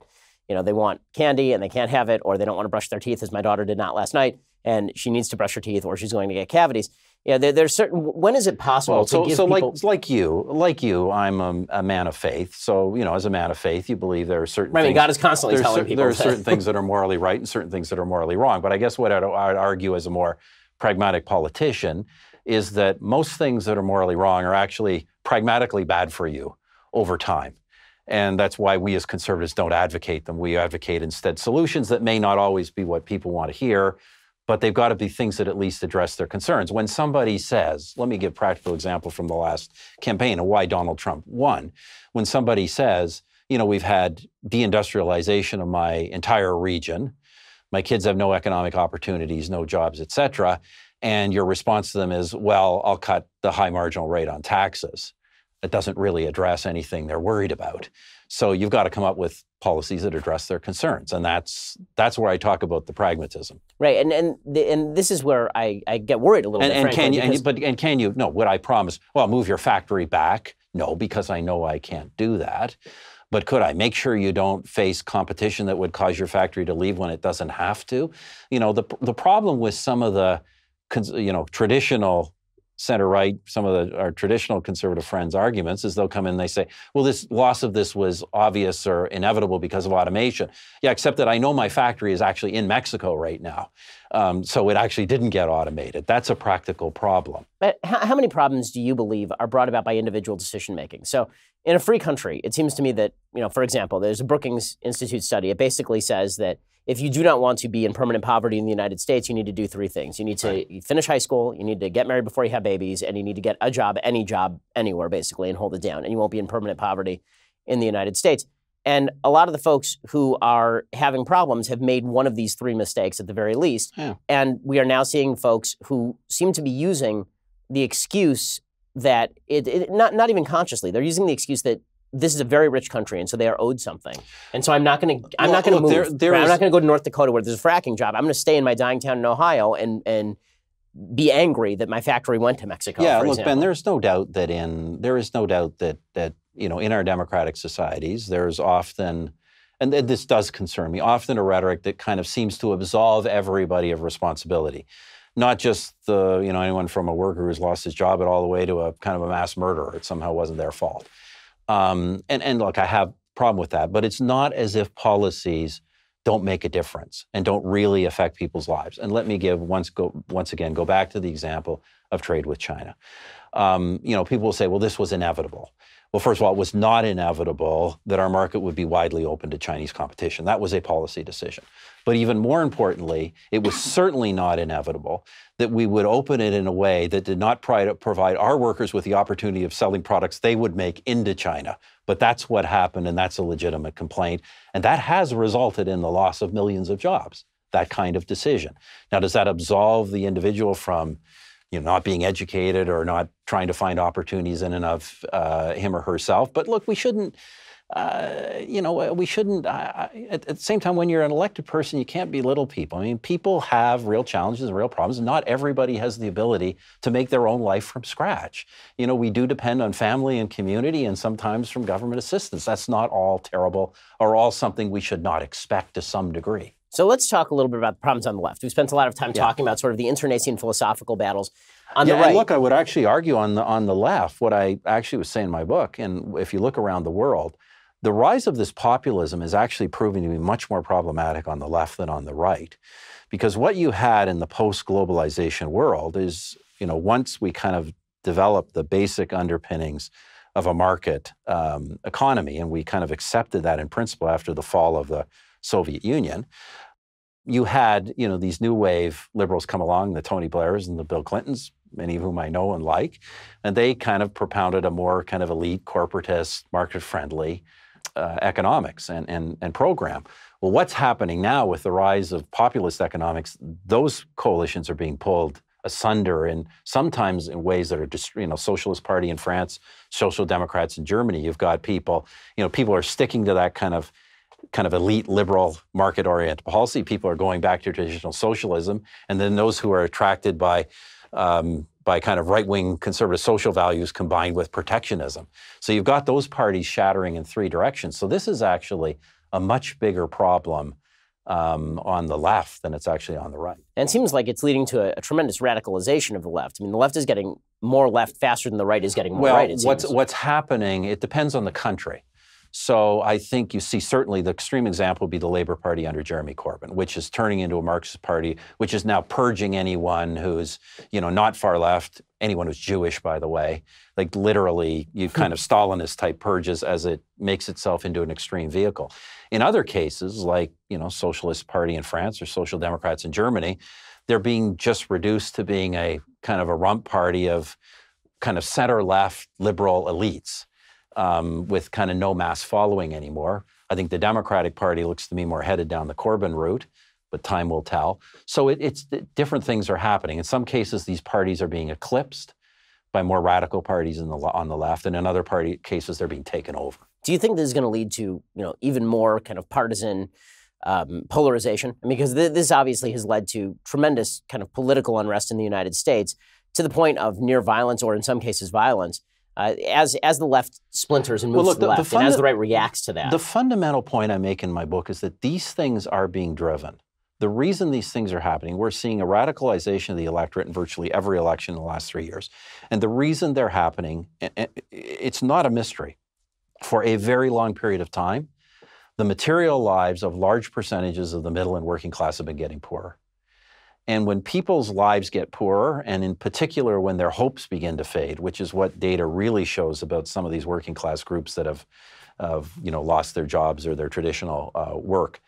they want candy and they can't have it, or they don't want to brush their teeth, as my daughter did not last night, and she needs to brush her teeth or she's going to get cavities. There's certain. When is it possible to give people? Like you, I'm a man of faith. So as a man of faith, you believe there are certain. Right, things. I mean, God is constantly telling people there are certain things that are morally right and certain things that are morally wrong. But I guess what I'd argue as a more pragmatic politician is that most things that are morally wrong are actually pragmatically bad for you over time. And that's why we as conservatives don't advocate them. We advocate instead solutions that may not always be what people want to hear, but they've got to be things that at least address their concerns. When somebody says, let me give a practical example from the last campaign and why Donald Trump won. When somebody says, we've had deindustrialization of my entire region, my kids have no economic opportunities, no jobs, et cetera, and your response to them is, well, I'll cut the high marginal rate on taxes. It doesn't really address anything they're worried about. So you've got to come up with policies that address their concerns, and that's where I talk about the pragmatism. Right, and this is where I get worried a little bit. Can you? No, would I promise? Well, move your factory back? No, because I know I can't do that. But could I make sure you don't face competition that would cause your factory to leave when it doesn't have to? The problem with some of the traditional center-right, some of our traditional conservative friends' arguments is they'll come in and they say, well, this loss of this was obvious or inevitable because of automation. Yeah, except that I know my factory is actually in Mexico right now. So it actually didn't get automated. That's a practical problem. But how many problems do you believe are brought about by individual decision-making? So in a free country, it seems to me that, for example, there's a Brookings Institute study. It basically says that if you do not want to be in permanent poverty in the United States, you need to do three things. You need to finish high school, you need to get married before you have babies, and you need to get a job, any job, anywhere, basically, and hold it down. And you won't be in permanent poverty in the United States. And a lot of the folks who are having problems have made one of these three mistakes at the very least. Yeah. And we are now seeing folks who seem to be using the excuse that, not even consciously, they're using the excuse that this is a very rich country, and so they are owed something. And so I'm not going to move. I'm not going to go to North Dakota where there's a fracking job. I'm going to stay in my dying town in Ohio and be angry that my factory went to Mexico. Yeah, look, Ben, there is no doubt that in our democratic societies, there's often, and this does concern me, often a rhetoric that kind of seems to absolve everybody of responsibility. Not just anyone from a worker who's lost his job all the way to a kind of a mass murderer. It somehow wasn't their fault. And look, I have a problem with that, but it's not as if policies don't make a difference and don't really affect people's lives. And let me once again go back to the example of trade with China. People will say, well, this was inevitable. Well, first of all, it was not inevitable that our market would be widely open to Chinese competition. That was a policy decision. But even more importantly, it was certainly not inevitable that we would open it in a way that did not provide our workers with the opportunity of selling products they would make into China. But that's what happened, and that's a legitimate complaint. And that has resulted in the loss of millions of jobs, that kind of decision. Now, does that absolve the individual from not being educated or not trying to find opportunities in and of him or herself? But look, we shouldn't, at the same time, when you're an elected person, you can't belittle people. I mean, people have real challenges and real problems. Not everybody has the ability to make their own life from scratch. We do depend on family and community and sometimes from government assistance. That's not all terrible or all something we should not expect to some degree. So let's talk a little bit about the problems on the left. We've spent a lot of time talking about sort of the internecine philosophical battles on the right. Look, I would actually argue on the left what I actually was saying in my book, and if you look around the world, the rise of this populism is actually proving to be much more problematic on the left than on the right. Because what you had in the post-globalization world is, once we kind of developed the basic underpinnings of a market economy, and we kind of accepted that in principle after the fall of the Soviet Union, you had, these new wave liberals come along, the Tony Blairs and the Bill Clintons, many of whom I know and like, and they kind of propounded a more kind of elite, corporatist, market-friendly economics and program. Well, what's happening now with the rise of populist economics, those coalitions are being pulled asunder, and sometimes in ways that are just, Socialist Party in France, Social Democrats in Germany. You've got people, people are sticking to that kind of elite, liberal, market-oriented policy. People are going back to traditional socialism, and then those who are attracted by kind of right-wing conservative social values combined with protectionism. So you've got those parties shattering in three directions. So this is actually a much bigger problem on the left than it's actually on the right. And it seems like it's leading to a tremendous radicalization of the left. I mean, the left is getting more left faster than the right is getting more right, it seems. What's happening, it depends on the country. So I think you see certainly the extreme example would be the Labour Party under Jeremy Corbyn, which is turning into a Marxist party, which is now purging anyone who's, not far left, anyone who's Jewish, by the way. Like literally, you kind of Stalinist type purges as it makes itself into an extreme vehicle. In other cases, like, Socialist Party in France or Social Democrats in Germany, they're being just reduced to being a kind of a rump party of kind of center-left liberal elites. With kind of no mass following anymore. I think the Democratic Party looks to me more headed down the Corbyn route, but time will tell. So it's different things are happening. In some cases, these parties are being eclipsed by more radical parties on the left, and in other cases, they're being taken over. Do you think this is going to lead to even more kind of partisan polarization? I mean, because this obviously has led to tremendous kind of political unrest in the United States to the point of near violence, or in some cases, violence. As the left splinters and moves to the left, and as the right reacts to that. The fundamental point I make in my book is that these things are being driven the reason these things are happening, we're seeing a radicalization of the electorate in virtually every election in the last 3 years. And the reason they're happening, it's not a mystery. For a very long period of time, the material lives of large percentages of the middle and working class have been getting poorer. And when people's lives get poorer, and in particular when their hopes begin to fade, which is what data really shows about some of these working class groups that have lost their jobs or their traditional work,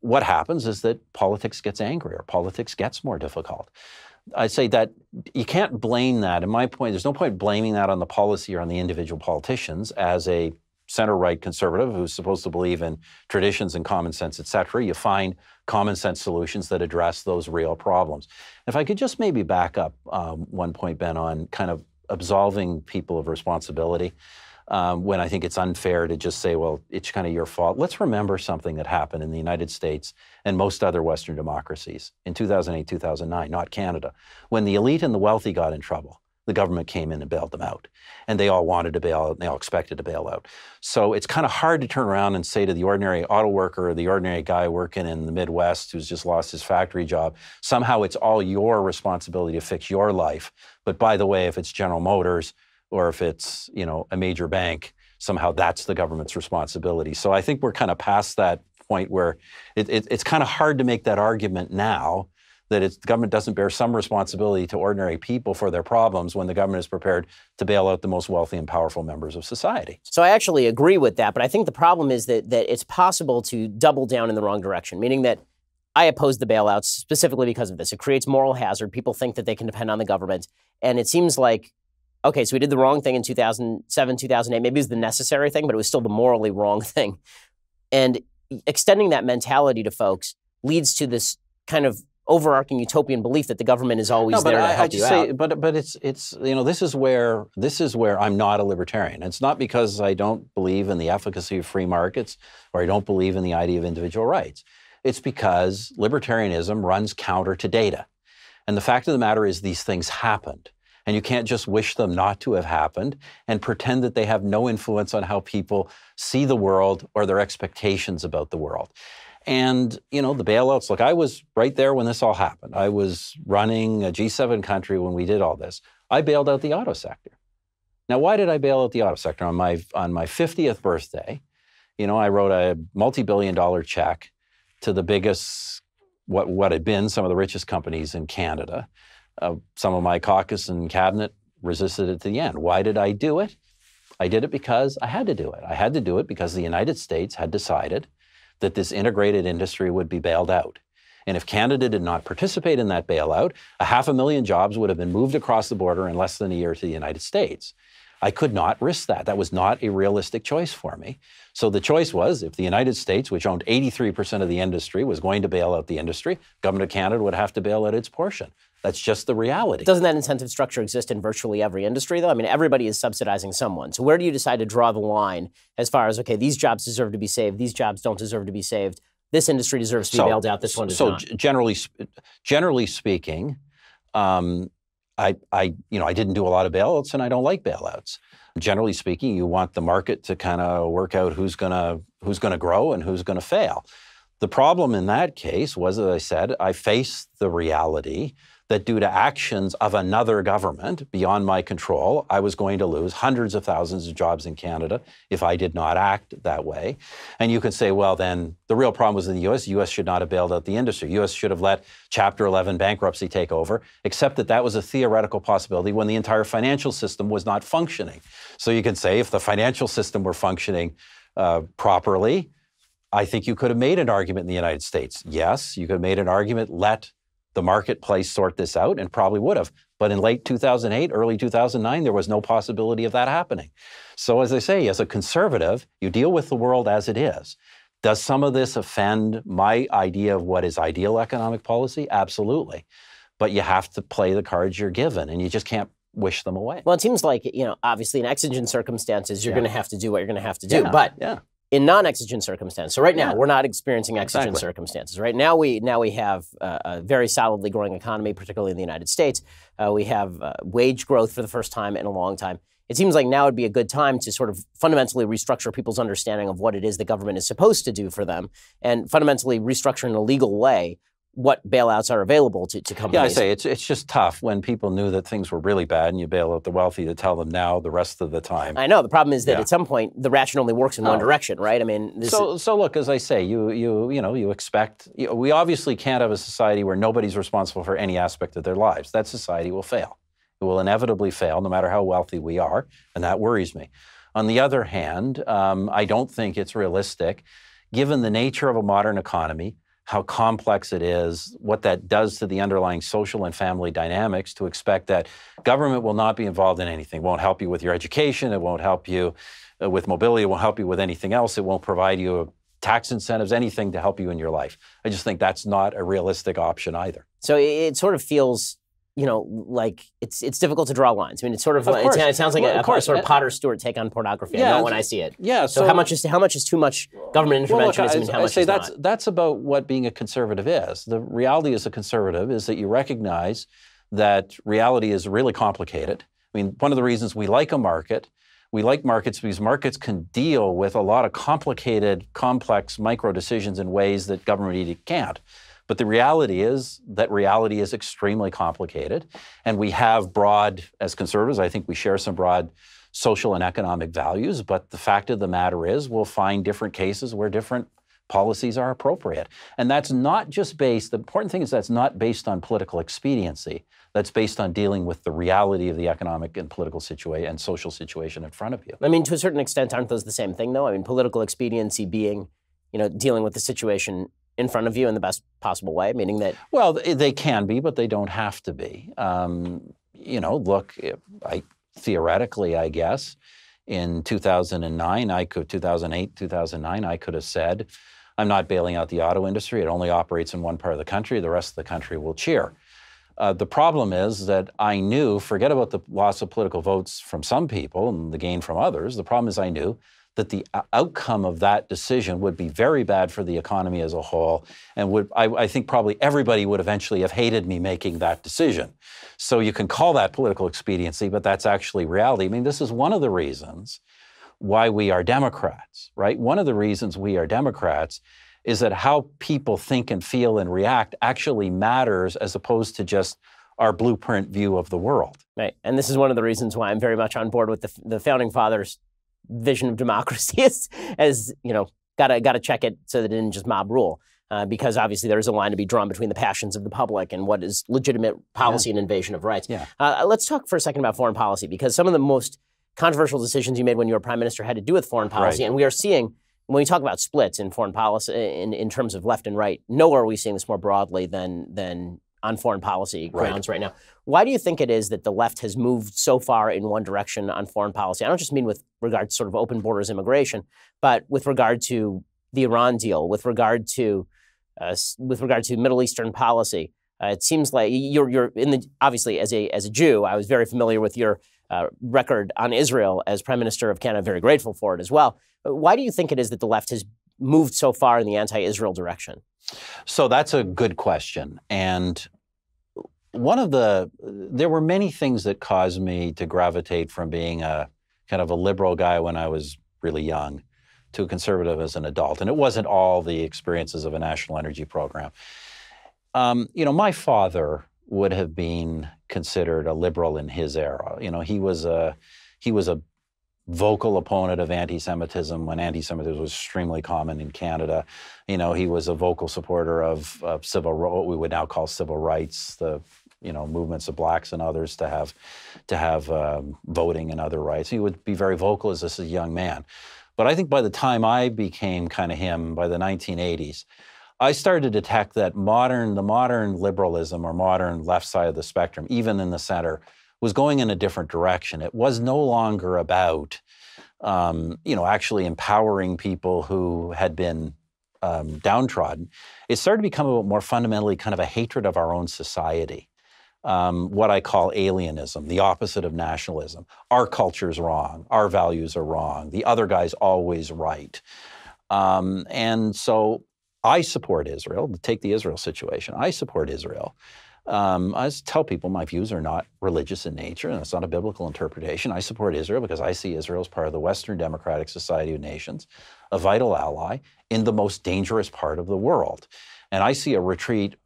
what happens is that politics gets angrier, politics gets more difficult. I say that you can't blame that. In my point, there's no point blaming that on the policy or on the individual politicians. As a center-right conservative who's supposed to believe in traditions and common sense, et cetera, you find common sense solutions that address those real problems. If I could just maybe back up one point, Ben, on kind of absolving people of responsibility, when I think it's unfair to just say, well, it's kind of your fault. Let's remember something that happened in the United States and most other Western democracies in 2008, 2009, not Canada. When the elite and the wealthy got in trouble, the government came in and bailed them out. And they all wanted to bail out, and they all expected to bail out. So it's kind of hard to turn around and say to the ordinary auto worker or the ordinary guy working in the Midwest who's just lost his factory job, somehow it's all your responsibility to fix your life. But by the way, if it's General Motors, or if it's, a major bank, somehow that's the government's responsibility. So I think we're kind of past that point where it's kind of hard to make that argument now that the government doesn't bear some responsibility to ordinary people for their problems when the government is prepared to bail out the most wealthy and powerful members of society. So I actually agree with that, but I think the problem is that it's possible to double down in the wrong direction, meaning that I oppose the bailouts specifically because of this. It creates moral hazard. People think that they can depend on the government. And it seems like, okay, so we did the wrong thing in 2007, 2008. Maybe it was the necessary thing, but it was still the morally wrong thing. And extending that mentality to folks leads to this kind of overarching utopian belief that the government is always there to help you out. But it's this is where I'm not a libertarian. It's not because I don't believe in the efficacy of free markets or I don't believe in the idea of individual rights. It's because libertarianism runs counter to data. And the fact of the matter is these things happened. And you can't just wish them not to have happened and pretend that they have no influence on how people see the world or their expectations about the world. And, the bailouts, look, I was right there when this all happened. I was running a G7 country when we did all this. I bailed out the auto sector. Now, why did I bail out the auto sector? On my 50th birthday, I wrote a multi-billion-dollar check to the biggest, what had been some of the richest companies in Canada. Some of my caucus and cabinet resisted it to the end. Why did I do it? I did it because I had to do it. I had to do it because the United States had decided that this integrated industry would be bailed out. And if Canada did not participate in that bailout, 500,000 jobs would have been moved across the border in less than a year to the United States. I could not risk that. That was not a realistic choice for me. So the choice was, if the United States, which owned 83% of the industry, was going to bail out the industry, government of Canada would have to bail out its portion. That's just the reality. Doesn't that incentive structure exist in virtually every industry, though? I mean, everybody is subsidizing someone. So where do you decide to draw the line as far as, okay, these jobs deserve to be saved, these jobs don't deserve to be saved, this industry deserves to be bailed out, this one does not? So generally speaking, I didn't do a lot of bailouts, and I don't like bailouts. Generally speaking, you want the market to kind of work out who's gonna grow and who's gonna fail. The problem in that case was, as I said, I faced the reality that due to actions of another government beyond my control, I was going to lose hundreds of thousands of jobs in Canada if I did not act that way. And you can say, well, then the real problem was in the U.S. The U.S. should not have bailed out the industry. The U.S. should have let Chapter 11 bankruptcy take over, except that was a theoretical possibility when the entire financial system was not functioning. So you can say if the financial system were functioning properly, I think you could have made an argument in the United States. Yes, you could have made an argument, let the marketplace sort this out, and probably would have. But in late 2008, early 2009, there was no possibility of that happening. So as I say, as a conservative, you deal with the world as it is. Does some of this offend my idea of what is ideal economic policy? Absolutely. But you have to play the cards you're given, and you just can't wish them away. Well, it seems like, obviously in exigent circumstances, you're going to have to do what you're going to have to do. But in non-exigent circumstances, so right now we're not experiencing exigent circumstances. Right now we have a very solidly growing economy, particularly in the United States. We have wage growth for the first time in a long time. it seems like now would be a good time to sort of fundamentally restructure people's understanding of what it is the government is supposed to do for them, and fundamentally restructure in a legal way what bailouts are available to companies. Yeah, I say it's just tough when people knew that things were really bad and you bail out the wealthy to tell them now the rest of the time. I know. The problem is that at some point the ration only works in one direction, right? I mean, so look, as I say, you expect. We obviously can't have a society where nobody's responsible for any aspect of their lives. That society will fail. It will inevitably fail, no matter how wealthy we are, and that worries me. On the other hand, I don't think it's realistic, given the nature of a modern economy, how complex it is, what that does to the underlying social and family dynamics, to expect that government will not be involved in anything. It won't help you with your education. It won't help you with mobility. It won't help you with anything else. It won't provide you tax incentives, anything to help you in your life. I just think that's not a realistic option either. So it sort of feels, like it's difficult to draw lines. I mean, it's sort of it sounds like a sort of Potter Stewart take on pornography. Yeah, I know when I see it. Yeah. So how much is too much government interventionism, and how much is not? That's about what being a conservative is. The reality as a conservative is that you recognize that reality is really complicated. I mean, one of the reasons we like a market, we like markets because markets can deal with a lot of complicated, complex micro decisions in ways that government really can't. But the reality is that reality is extremely complicated, and we have as conservatives, I think we share some broad social and economic values, but the fact of the matter is we'll find different cases where different policies are appropriate. And that's not just the important thing is that's not based on political expediency. That's based on dealing with the reality of the economic and political situation and social situation in front of you. I mean, to a certain extent, aren't those the same thing, though? I mean, political expediency being, dealing with the situation in front of you in the best possible way, meaning that... Well, they can be, but they don't have to be. Look, theoretically, I guess, in 2008, 2009, I could have said, I'm not bailing out the auto industry. It only operates in one part of the country. The rest of the country will cheer. The problem is that I knew, forget about the loss of political votes from some people and the gain from others. The problem is I knew that the outcome of that decision would be very bad for the economy as a whole, and I think probably everybody would eventually have hated me making that decision. So you can call that political expediency, but that's actually reality. I mean, this is one of the reasons why we are Democrats, right? One of the reasons we are Democrats is that how people think and feel and react actually matters as opposed to just our blueprint view of the world. Right, and this is one of the reasons why I'm very much on board with the Founding Fathers' vision of democracy as gotta check it so that it didn't just mob rule, because obviously there is a line to be drawn between the passions of the public and what is legitimate policy and invasion of rights. Yeah. Let's talk for a second about foreign policy, because some of the most controversial decisions you made when you were prime minister had to do with foreign policy, and we are seeing, when we talk about splits in foreign policy in terms of left and right, nowhere are we seeing this more broadly than on foreign policy grounds right now. Why do you think it is that the left has moved so far in one direction on foreign policy? I don't just mean with regard to sort of open borders immigration, but with regard to the Iran deal, with regard to Middle Eastern policy. It seems like you're obviously as a Jew, I was very familiar with your record on Israel as Prime Minister of Canada, very grateful for it as well. Why do you think it is that the left has moved so far in the anti-Israel direction? So that's a good question. And there were many things that caused me to gravitate from being a kind of a liberal guy when I was really young to a conservative as an adult. And it wasn't all the experiences of a national energy program. My father would have been considered a liberal in his era. He was a vocal opponent of anti-Semitism when anti-Semitism was extremely common in Canada. He was a vocal supporter of what we would now call civil rights, the movements of blacks and others to have voting and other rights. He would be very vocal as a young man. But I think by the time I became kind of him, by the 1980s, I started to detect that the modern liberalism or modern left side of the spectrum, even in the center, was going in a different direction. It was no longer about, actually empowering people who had been downtrodden. It started to become about more fundamentally kind of a hatred of our own society. What I call alienism, the opposite of nationalism. Our culture's wrong. Our values are wrong. The other guy's always right. And so I support Israel. Take the Israel situation. I support Israel. I just tell people my views are not religious in nature, and it's not a biblical interpretation. I support Israel because I see Israel as part of the Western Democratic Society of Nations, a vital ally in the most dangerous part of the world. And I see a retreat,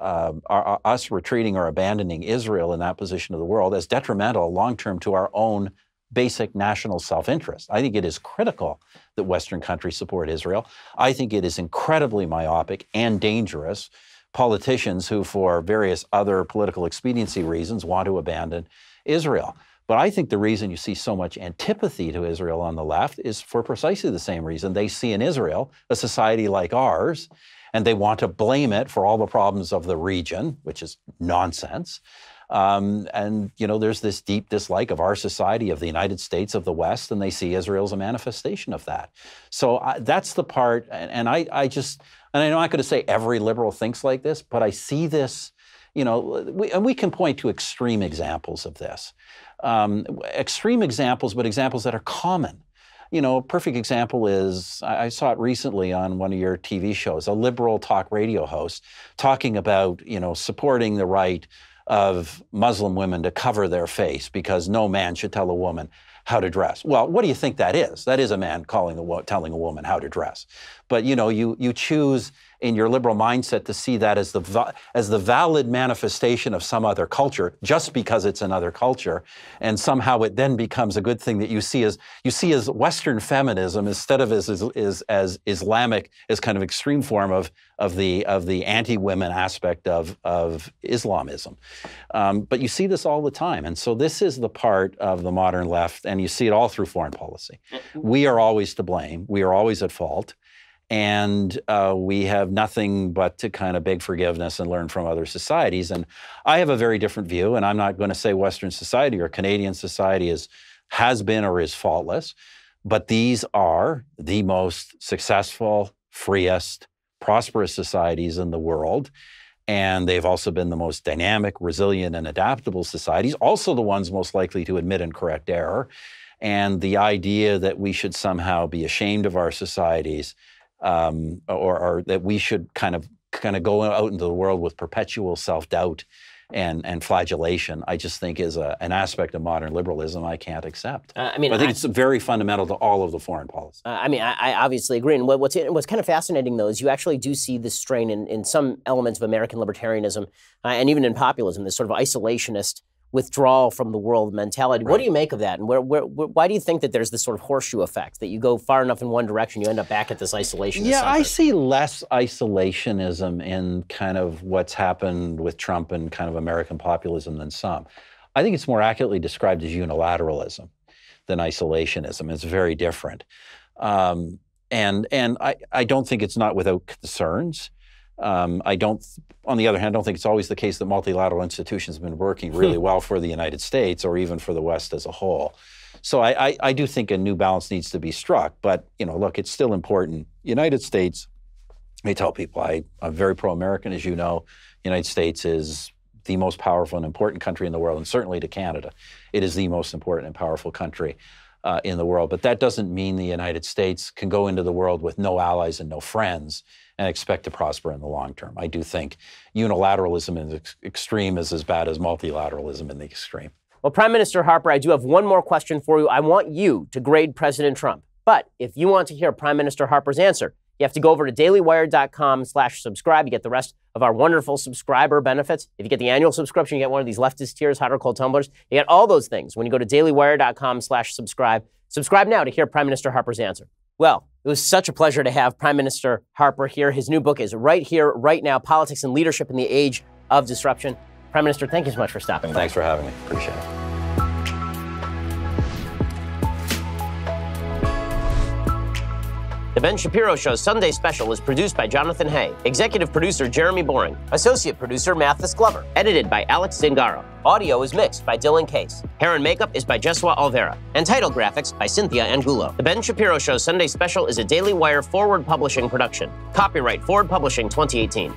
us retreating or abandoning Israel in that position of the world as detrimental long-term to our own basic national self-interest. I think it is critical that Western countries support Israel. I think it is incredibly myopic and dangerous politicians who, for various other political expediency reasons, want to abandon Israel. But I think the reason you see so much antipathy to Israel on the left is for precisely the same reason. They see in Israel a society like ours, and they want to blame it for all the problems of the region, which is nonsense. And, you know, there's this deep dislike of our society, of the United States, of the West, and they see Israel as a manifestation of that. So that's the part, and I just, and I'm not going to say every liberal thinks like this, but I see this, you know, we can point to extreme examples of this. Extreme examples, but examples that are common. You know, a perfect example is, I saw it recently on one of your TV shows, a liberal talk radio host talking about, you know, supporting the right of Muslim women to cover their face because no man should tell a woman how to dress. Well, what do you think that is? That is a man telling a woman how to dress. But, you know, you choose in your liberal mindset to see that as the valid manifestation of some other culture just because it's another culture, and somehow it then becomes a good thing that you see as Western feminism instead of as Islamic, as kind of extreme form of the anti-women aspect of Islamism. But you see this all the time, and so this is the part of the modern left, and you see it all through foreign policy. We are always to blame. We are always at fault. And we have nothing but to kind of beg forgiveness and learn from other societies. And I have a very different view, and I'm not going to say Western society or Canadian society has been or is faultless, but these are the most successful, freest, prosperous societies in the world. And they've also been the most dynamic, resilient, and adaptable societies, also the ones most likely to admit and correct error. And the idea that we should somehow be ashamed of our societies, or that we should kind of go out into the world with perpetual self-doubt and flagellation, I just think is an aspect of modern liberalism I can't accept. I think it's very fundamental to all of the foreign policy. I obviously agree. And what's kind of fascinating, though, is you actually do see this strain in some elements of American libertarianism and even in populism, this sort of isolationist withdrawal from the world mentality. Right. What do you make of that? And why do you think that there's this sort of horseshoe effect, that you go far enough in one direction, you end up back at this isolationist center? I see less isolationism in kind of what's happened with Trump and kind of American populism than some. I think it's more accurately described as unilateralism than isolationism. It's very different. And I don't think it's not without concerns. On the other hand, I don't think it's always the case that multilateral institutions have been working really well for the United States or even for the West as a whole. So I do think a new balance needs to be struck. But, you know, look, it's still important. United States, I tell people, I'm very pro-American, as you know. United States is the most powerful and important country in the world, and certainly to Canada. It is the most important and powerful country in the world. But that doesn't mean the United States can go into the world with no allies and no friends and expect to prosper in the long term. I do think unilateralism in the extreme is as bad as multilateralism in the extreme. Well, Prime Minister Harper, I do have one more question for you. I want you to grade President Trump. But if you want to hear Prime Minister Harper's answer, you have to go over to dailywire.com/subscribe. You get the rest of our wonderful subscriber benefits. If you get the annual subscription, you get one of these leftist tiers, hot or cold tumblers. You get all those things when you go to dailywire.com/subscribe. Subscribe now to hear Prime Minister Harper's answer. Well, it was such a pleasure to have Prime Minister Harper here. His new book is right here, right now, Politics and Leadership in the Age of Disruption. Prime Minister, thank you so much for stopping by. Thanks for having me. Appreciate it. The Ben Shapiro Show's Sunday Special was produced by Jonathan Hay, executive producer Jeremy Boring, associate producer Mathis Glover, edited by Alex Zingaro. Audio is mixed by Dylan Case. Hair and makeup is by Jesua Olvera, and title graphics by Cynthia Angulo. The Ben Shapiro Show's Sunday Special is a Daily Wire Forward Publishing production. Copyright Forward Publishing 2018.